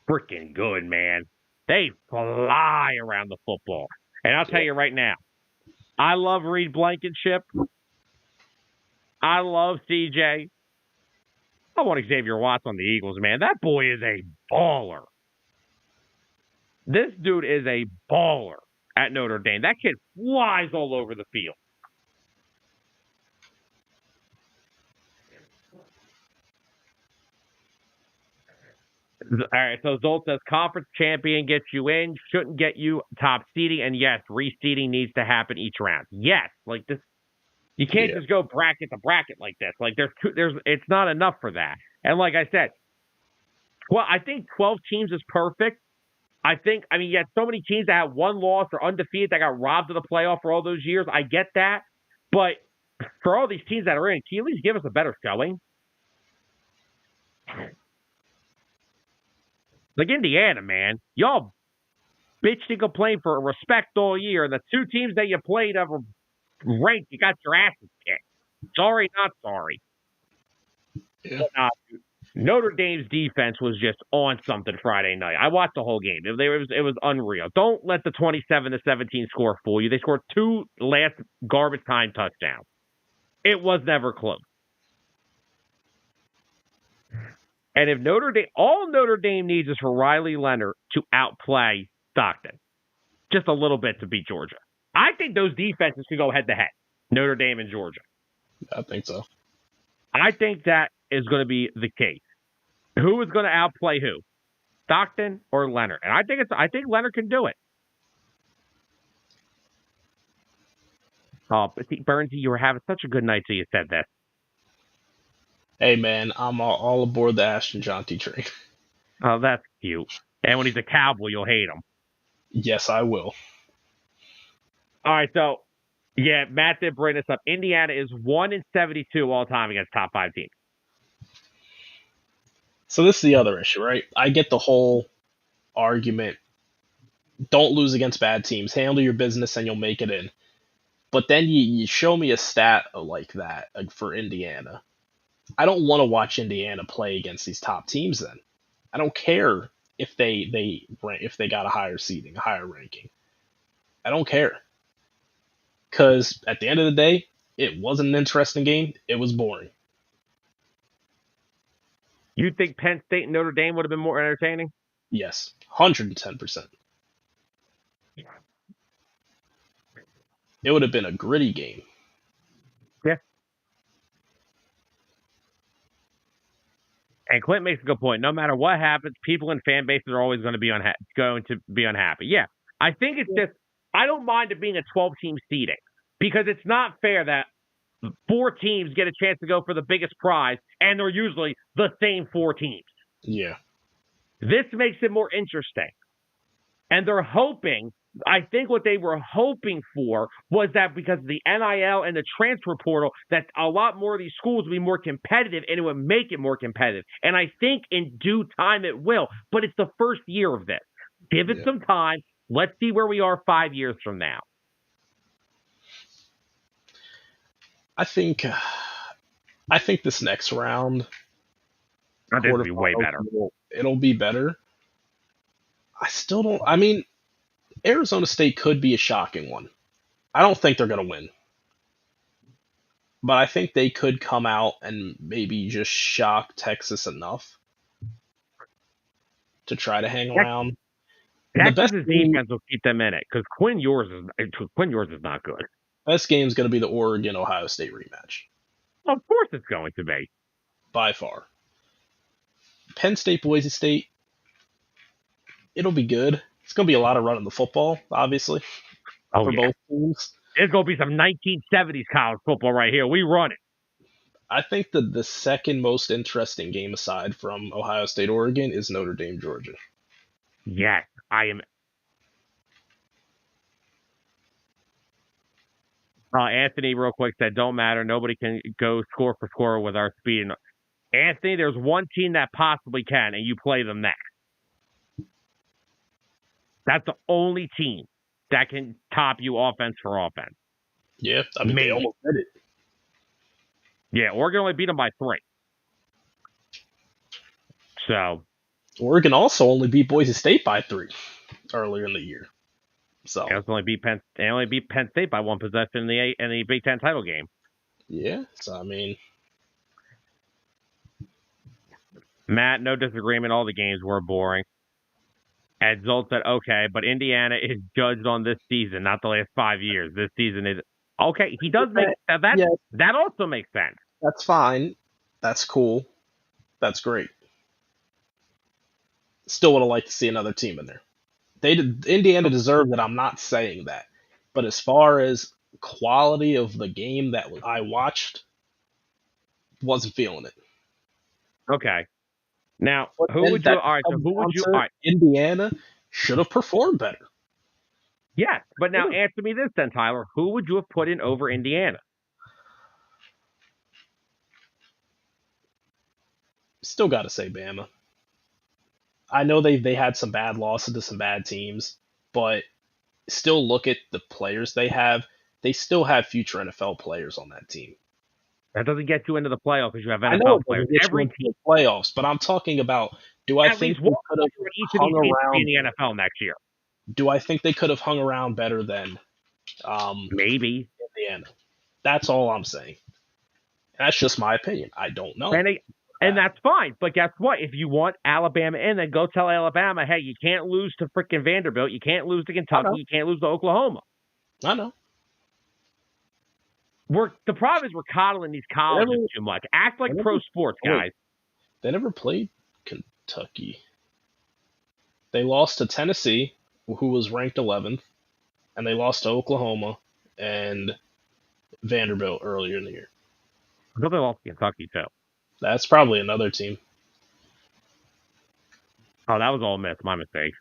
freaking good, man. They fly around the football. And I'll tell you right now, I love Reed Blankenship. I love CJ. I want Xavier Watts on the Eagles, man. That boy is a baller. This dude is a baller at Notre Dame. That kid flies all over the field. All right, so Zolt says conference champion gets you in, shouldn't get you top seeding, and yes, reseeding needs to happen each round. Yes, like this, you can't just go bracket to bracket like this. Like it's not enough for that. And like I said, well, I think 12 teams is perfect. You had so many teams that had one loss or undefeated that got robbed of the playoff for all those years. I get that, but for all these teams that are in, can you at least give us a better showing? Like Indiana, man, y'all bitched and complained for respect all year, and the 2 teams that you played were ranked. You got your asses kicked. Sorry, not sorry. Yeah. But, Notre Dame's defense was just on something Friday night. I watched the whole game. It was unreal. Don't let the 27-17 score fool you. They scored 2 last garbage time touchdowns. It was never close. And if all Notre Dame needs is for Riley Leonard to outplay Stockton just a little bit to beat Georgia. I think those defenses could go head to head, Notre Dame and Georgia. I think so. I think that is going to be the case. Who is going to outplay who? Stockton or Leonard? And I think Leonard can do it. Oh, but see, Burnsy, you were having such a good night till you said that. Hey, man, I'm all aboard the Ashton Jonty train. Oh, that's cute. And when he's a Cowboy, you'll hate him. Yes, I will. All right, so, yeah, Matt did bring this up. Indiana is 1-72 all time against top 5 teams. So this is the other issue, right? I get the whole argument, don't lose against bad teams, handle your business and you'll make it in. But then you show me a stat like that for Indiana. I don't want to watch Indiana play against these top teams then. I don't care if they got a higher seeding, a higher ranking. I don't care. Because at the end of the day, it wasn't an interesting game. It was boring. You think Penn State and Notre Dame would have been more entertaining? Yes, 110%. It would have been a gritty game. Yeah. And Clint makes a good point. No matter what happens, people in fan bases are always going to be unhappy. Yeah. I think it's just, I don't mind it being a 12-team seeding because it's not fair that 4 teams get a chance to go for the biggest prize, and they're usually the same 4 teams. Yeah. This makes it more interesting. And they're hoping, I think what they were hoping for was that because of the NIL and the transfer portal, that a lot more of these schools would be more competitive and it would make it more competitive. And I think in due time it will. But it's the first year of this. Give it some time. Let's see where we are 5 years from now. I think this next round, I think it'll be way better. It'll be better. I still don't. I mean, Arizona State could be a shocking one. I don't think they're going to win, but I think they could come out and maybe just shock Texas enough to try to hang around. Texas's defense will keep them in it because Quinn Ewers is not good. Best game is going to be the Oregon-Ohio State rematch. Of course it's going to be. By far. Penn State, Boise State, it'll be good. It's going to be a lot of running the football, obviously, for both teams. It's going to be some 1970s college football right here. We run it. I think that the second most interesting game aside from Ohio State, Oregon is Notre Dame, Georgia. Yes, I am. Anthony, real quick, said, don't matter. Nobody can go score for score with our speed. Anthony, there's one team that possibly can, and you play them next. That's the only team that can top you offense for offense. Yeah, I mean, they almost did it. Yeah, Oregon only beat them by 3. So. Oregon also only beat Boise State by 3 earlier in the year. So they only beat Penn State by 1 possession in the Big Ten title game. Yeah, so I mean, Matt, no disagreement. All the games were boring. Ed Zolt said, okay, but Indiana is judged on this season, not the last 5 years. This season is okay. He does make that. Yes. That also makes sense. That's fine. That's cool. That's great. Still would have liked to see another team in there. Indiana deserved it. I'm not saying that, but as far as quality of the game that I watched, wasn't feeling it. Okay. Now, who would you? All right. So who would you? All right. Indiana should have performed better. Yes, but now answer me this then, Tyler. Who would you have put in over Indiana? Still got to say Bama. I know they had some bad losses to some bad teams, but still look at the players they have. They still have future NFL players on that team. That doesn't get you into the playoffs because you have NFL players. Every team the playoffs, but I'm talking about. Do I think they could have hung around in the NFL next year? Do I think they could have hung around better than maybe Indiana? That's all I'm saying. That's just my opinion. I don't know. And that's fine. But guess what? If you want Alabama in, then go tell Alabama, hey, you can't lose to freaking Vanderbilt. You can't lose to Kentucky. You can't lose to Oklahoma. I know. The problem is we're coddling these colleges too much. Act like pro sports, guys. They never played Kentucky. They lost to Tennessee, who was ranked 11th, and they lost to Oklahoma and Vanderbilt earlier in the year. I thought they lost to Kentucky, too. That's probably another team. Oh, that was Ole Miss. My mistake.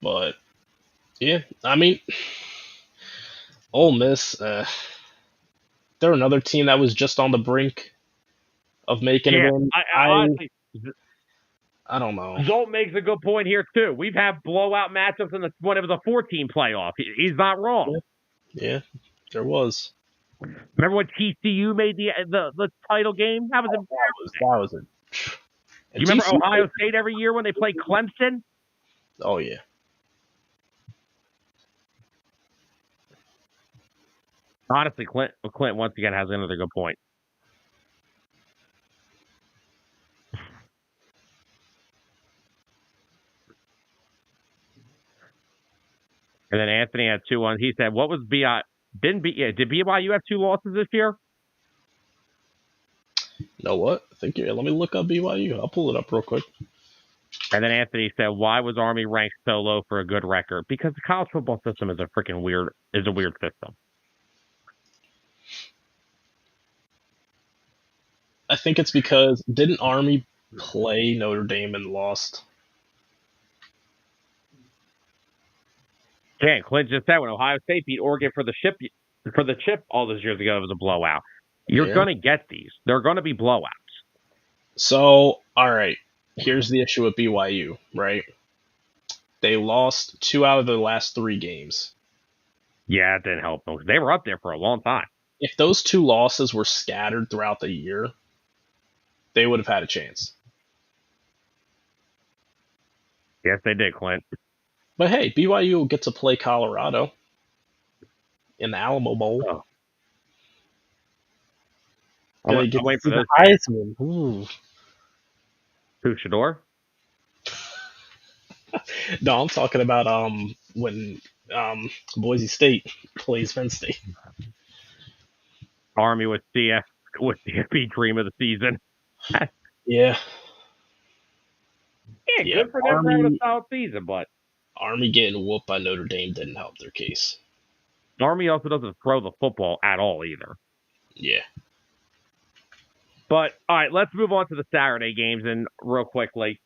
But, yeah, I mean, Ole Miss, they're another team that was just on the brink of making it in. Honestly, I don't know. Zolt makes a good point here, too. We've had blowout matchups in when it was a 14 playoff. He's not wrong. Yeah, there was. Remember when TCU made the title game? That was embarrassing. That was it. You remember Ohio State every year when they played Clemson? Oh, yeah. Honestly, Clint once again has another good point. And then Anthony had 2-1. He said, "What was BI? Did BYU have 2 losses this year?" You know what? Let me look up BYU. I'll pull it up real quick. And then Anthony said, "Why was Army ranked so low for a good record?" Because the college football system is a weird system. I think it's because didn't Army play Notre Dame and lost. Yeah, Clint just said when Ohio State beat Oregon for the chip all those years ago, it was a blowout. You're Yeah. gonna get these. They're gonna be blowouts. So, all right. Here's the issue with BYU, right? They lost 2 out of their last 3 games. Yeah, it didn't help them. They were up there for a long time. If those 2 losses were scattered throughout the year, they would have had a chance. Yes, they did, Clint. But hey, BYU will get to play Colorado in the Alamo Bowl. Oh. Gonna I'm get to waiting for see the those. Heisman. Ooh. Who, Shador? No, I'm talking about when Boise State plays Penn State. Army with CFB dream of the season. Yeah. Yeah, Yeah. good for them for having a solid season, but Army getting whooped by Notre Dame didn't help their case. Army also doesn't throw the football at all either. Yeah. But all right, let's move on to the Saturday games and real quickly.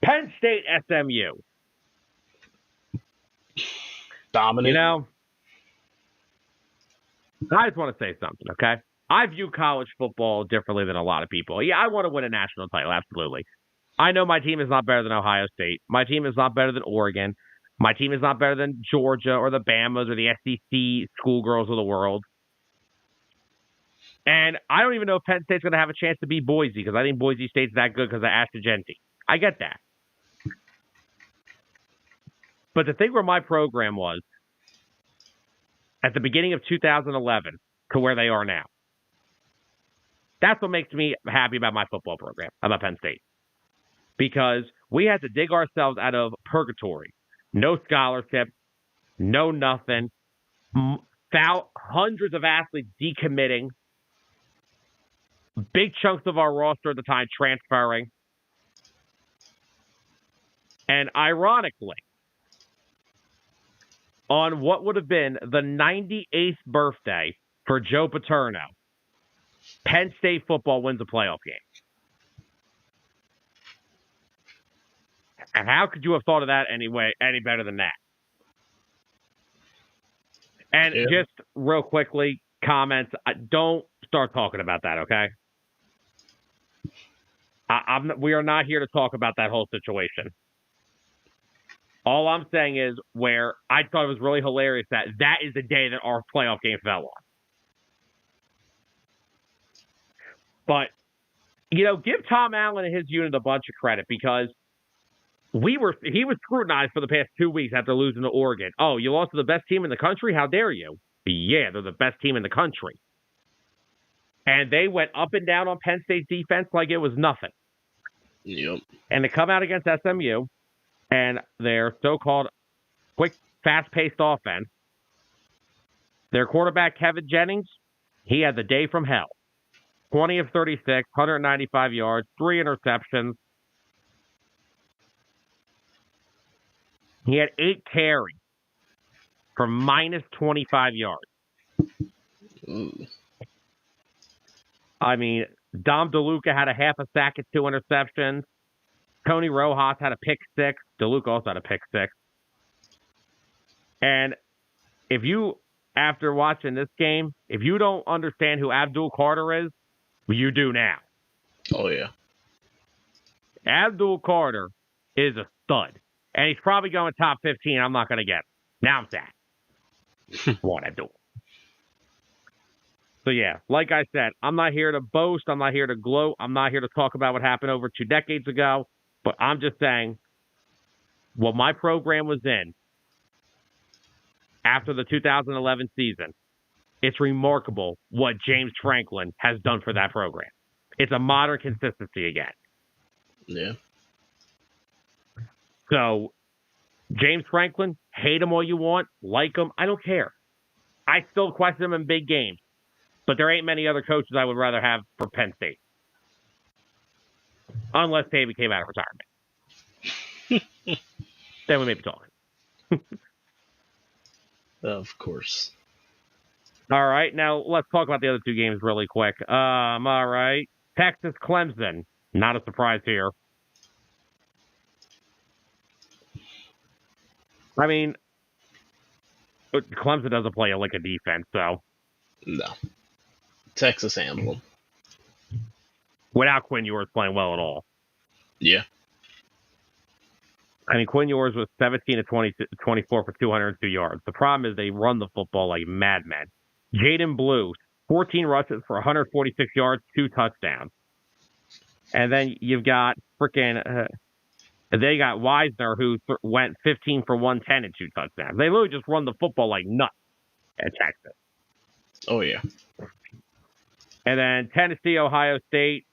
Penn State SMU. Dominant. You know, I just want to say something, okay? I view college football differently than a lot of people. Yeah, I want to win a national title, absolutely. I know my team is not better than Ohio State. My team is not better than Oregon. My team is not better than Georgia or the Bamas or the SEC schoolgirls of the world. And I don't even know if Penn State's going to have a chance to beat Boise because I think Boise State's that good because of Ashton Genty. I get that. But the thing where my program was at the beginning of 2011 to where they are now, that's what makes me happy about my football program, about Penn State. Because we had to dig ourselves out of purgatory. No scholarship, no nothing. Hundreds of athletes decommitting. Big chunks of our roster at the time transferring. And ironically, on what would have been the 98th birthday for Joe Paterno, Penn State football wins a playoff game. And how could you have thought of that any better than that? And just real quickly, comments. Don't start talking about that, okay? We are not here to talk about that whole situation. All I'm saying is where I thought it was really hilarious that is the day that our playoff game fell on. But, give Tom Allen and his unit a bunch of credit because he was scrutinized for the past 2 weeks after losing to Oregon. Oh, you lost to the best team in the country? How dare you? Yeah, they're the best team in the country. And they went up and down on Penn State's defense like it was nothing. Yep. And they come out against SMU and their so-called quick, fast-paced offense. Their quarterback, Kevin Jennings, he had the day from hell. 20 of 36, 195 yards, 3 interceptions. He had 8 carries for minus 25 yards. Ooh. I mean, Dom DeLuca had a half a sack and 2 interceptions. Tony Rojas had a pick 6. DeLuca also had a pick 6. And if you, after watching this game, if you don't understand who Abdul Carter is, you do now. Oh, yeah. Abdul Carter is a stud. And he's probably going top 15. I'm not going to get him. Now I'm sad. What Abdul. So, yeah, like I said, I'm not here to boast. I'm not here to gloat. I'm not here to talk about what happened over 2 decades ago. But I'm just saying what my program was in after the 2011 season, it's remarkable what James Franklin has done for that program. It's a modern consistency again. Yeah. So, James Franklin, hate him all you want, like him, I don't care. I still question him in big games. But there ain't many other coaches I would rather have for Penn State. Unless Saban came out of retirement. Then we may be talking. Of course. All right, now let's talk about the other 2 games really quick. All right. Texas Clemson. Not a surprise here. I mean, Clemson doesn't play like a defense, so. No. Texas handled them. Without Quinn Ewers playing well at all. Yeah. I mean, Quinn Ewers was 17 to 24 for 202 yards. The problem is they run the football like madmen. Jaden Blue, 14 rushes for 146 yards, 2 touchdowns. And then you've got freaking they got Wisner, who went 15 for 110 and 2 touchdowns. They literally just run the football like nuts at Texas. Oh, yeah. And then Tennessee, Ohio State.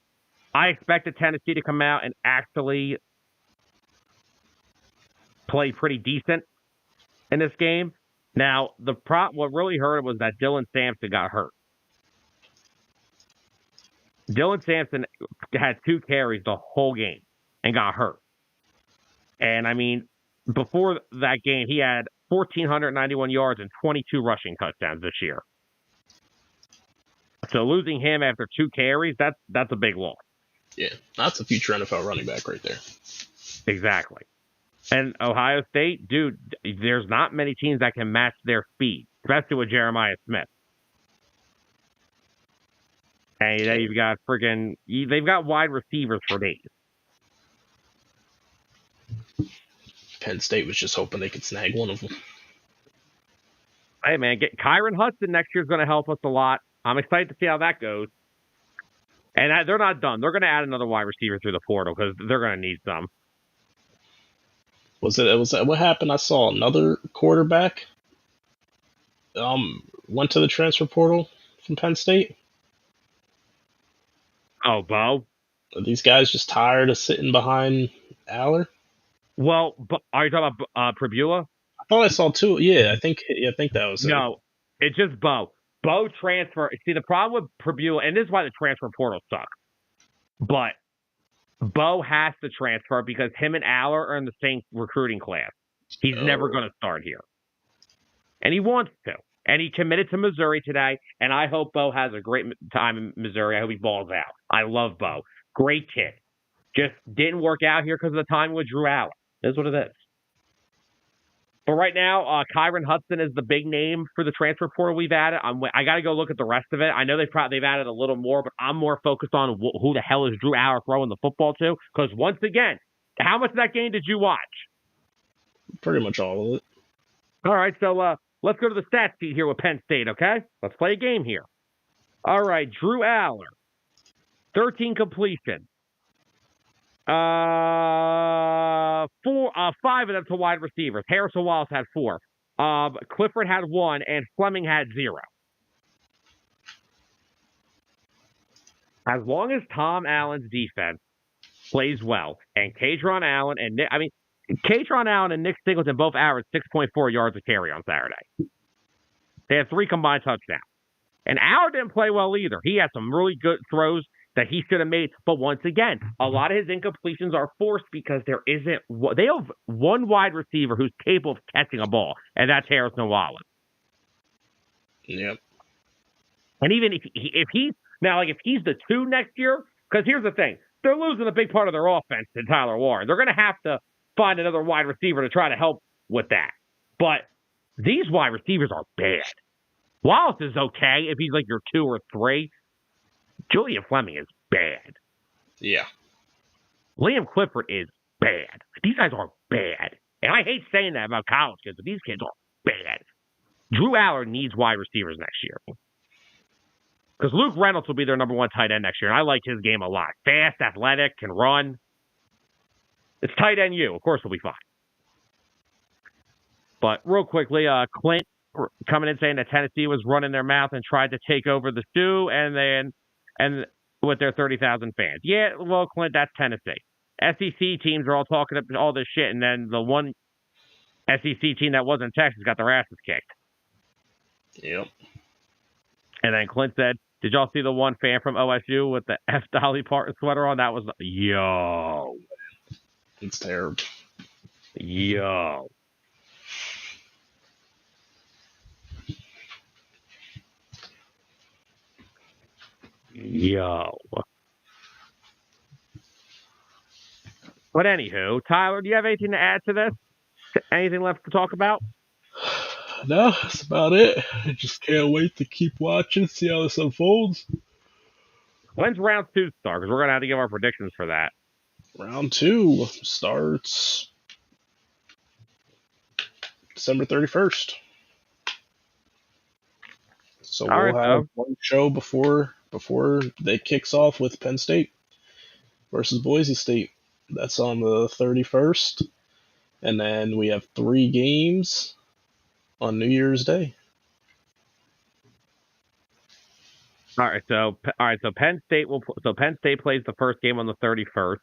I expected Tennessee to come out and actually play pretty decent in this game. Now, what really hurt was that Dylan Sampson got hurt. Dylan Sampson had 2 carries the whole game and got hurt. And, I mean, before that game, he had 1,491 yards and 22 rushing touchdowns this year. So losing him after 2 carries, that's a big loss. Yeah, that's a future NFL running back right there. Exactly. And Ohio State, dude, there's not many teams that can match their speed, especially with Jeremiah Smith. And you've got they've got wide receivers for days. Penn State was just hoping they could snag one of them. Hey, man, Kyron Hudson next year is going to help us a lot. I'm excited to see how that goes. And they're not done. They're going to add another wide receiver through the portal because they're going to need some. Was that what happened? I saw another quarterback went to the transfer portal from Penn State. Oh, Bo? Are these guys just tired of sitting behind Aller? Well, are you talking about Pribula? I thought I saw 2. Yeah, I think that was it. No, it's just Bo. Bo transfer. See, the problem with Pribula, and this is why the transfer portal sucks, but Bo has to transfer because him and Aller are in the same recruiting class. He's never going to start here. And he wants to. And he committed to Missouri today, and I hope Bo has a great time in Missouri. I hope he balls out. I love Bo. Great kid. Just didn't work out here because of the time with Drew Aller. That's what it is. But right now, Kyron Hudson is the big name for the transfer portal we've added. I got to go look at the rest of it. I know they've added a little more, but I'm more focused on who the hell is Drew Aller throwing the football to. Because once again, how much of that game did you watch? Pretty much all of it. All right, so let's go to the stat sheet here with Penn State, okay? Let's play a game here. All right, Drew Aller, 13 completions. 5 of them to wide receivers. Harrison Wallace had 4. Clifford had 1, and Fleming had 0. As long as Tom Allen's defense plays well, and Katron Allen and Katron Allen and Nick Singleton both averaged 6.4 yards a carry on Saturday. They had 3 combined touchdowns. And Allen didn't play well either. He had some really good throws that he should have made. But once again, a lot of his incompletions are forced because they have one wide receiver who's capable of catching a ball, and that's Harrison Wallace. Yep. And even if he's the 2 next year, because here's the thing, they're losing a big part of their offense to Tyler Warren. They're going to have to find another wide receiver to try to help with that. But these wide receivers are bad. Wallace is okay if he's like your 2 or 3. Julian Fleming is bad. Yeah. Liam Clifford is bad. These guys are bad. And I hate saying that about college kids, but these kids are bad. Drew Aller needs wide receivers next year. Because Luke Reynolds will be their number 1 tight end next year, and I like his game a lot. Fast, athletic, can run. It's tight end you. Of course he'll be fine. But real quickly, Clint coming in saying that Tennessee was running their mouth and tried to take over the stew, and with their 30,000 fans. Yeah, well, Clint, that's Tennessee. SEC teams are all talking about all this shit, and then the one SEC team that wasn't Texas got their asses kicked. Yep. And then Clint said, did y'all see the one fan from OSU with the F. Dolly Parton sweater on? That was, yo. It's terrible. Yo. Yo. But anywho, Tyler, do you have anything to add to this? Anything left to talk about? No, that's about it. I just can't wait to keep watching, see how this unfolds. When's round 2 start? Because we're going to have to give our predictions for that. Round 2 starts December 31st. So we'll have one show before it kicks off with Penn State versus Boise State. That's on the 31st. And then we have 3 games on New Year's Day. All right, so Penn State plays the first game on the 31st.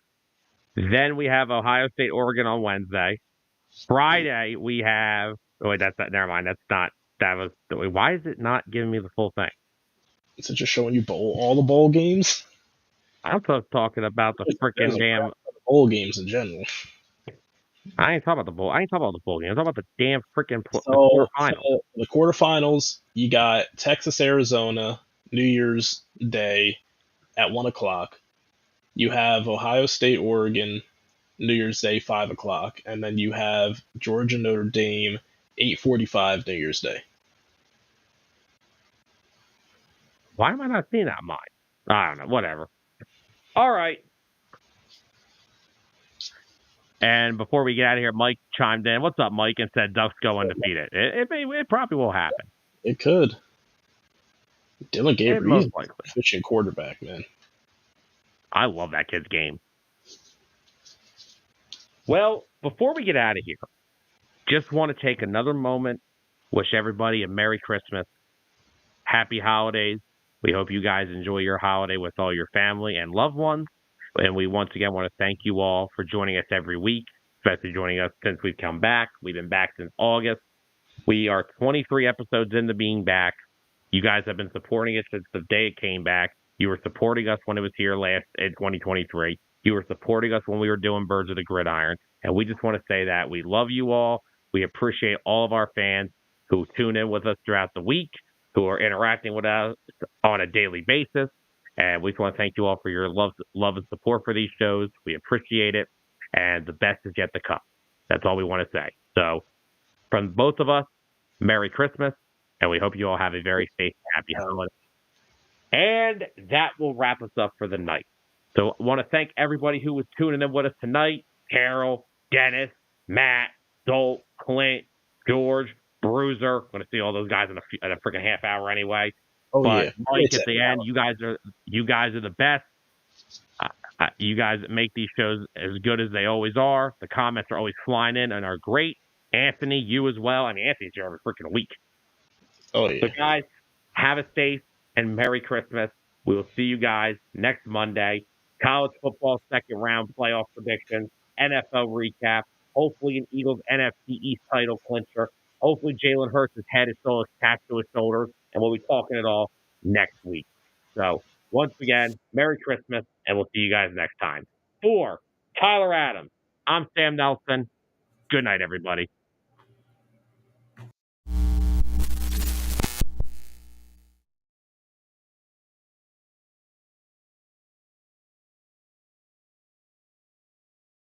Then we have Ohio State, Oregon on Wednesday. Friday we have. Oh wait, that's not. Never mind. That's not. That was. Why is it not giving me the full thing? Is it just showing you all the bowl games? I'm just talking about the freaking damn bowl games in general. I ain't talking about the bowl. I ain't talking about the bowl game. I'm talking about the damn freaking quarterfinals. So the quarterfinals, you got Texas, Arizona, New Year's Day at 1:00. You have Ohio State, Oregon, New Year's Day, 5:00, and then you have Georgia, Notre Dame, 8:45 New Year's Day. Why am I not seeing that on mine? I don't know. Whatever. All right. And before we get out of here, Mike chimed in. What's up, Mike? And said Ducks go undefeated. It probably will happen. It could. Dylan Gabriel, he's an efficient quarterback, man. I love that kid's game. Well, before we get out of here, just want to take another moment, wish everybody a Merry Christmas, Happy Holidays. We hope you guys enjoy your holiday with all your family and loved ones. And we once again want to thank you all for joining us every week, especially joining us since we've come back. We've been back since August. We are 23 episodes into being back. You guys have been supporting us since the day it came back. You were supporting us when it was here last in 2023. You were supporting us when we were doing Birds of the Gridiron. And we just want to say that we love you all. We appreciate all of our fans who tune in with us throughout the week, who are interacting with us on a daily basis. And we just want to thank you all for your love and support for these shows. We appreciate it. And the best is yet to come. That's all we want to say. So from both of us, Merry Christmas. And we hope you all have a very safe and happy holiday. And that will wrap us up for the night. So I want to thank everybody who was tuning in with us tonight. Carol, Dennis, Matt, Zolt, Clint, George, Bruiser. I'm going to see all those guys in a freaking half hour anyway. Oh, but yeah. Mike, at the end, you guys are the best. You guys make these shows as good as they always are. The comments are always flying in and are great. Anthony, you as well. I mean, Anthony's here every freaking week. Oh, yeah. So, guys, have a safe and Merry Christmas. We will see you guys next Monday. College football second round playoff predictions, NFL recap, hopefully an Eagles NFC East title clincher. Hopefully Jalen Hurts' head is still attached to his shoulders, and we'll be talking it all next week. So, once again, Merry Christmas, and we'll see you guys next time. For Tyler Adams, I'm Sam Nelson. Good night, everybody.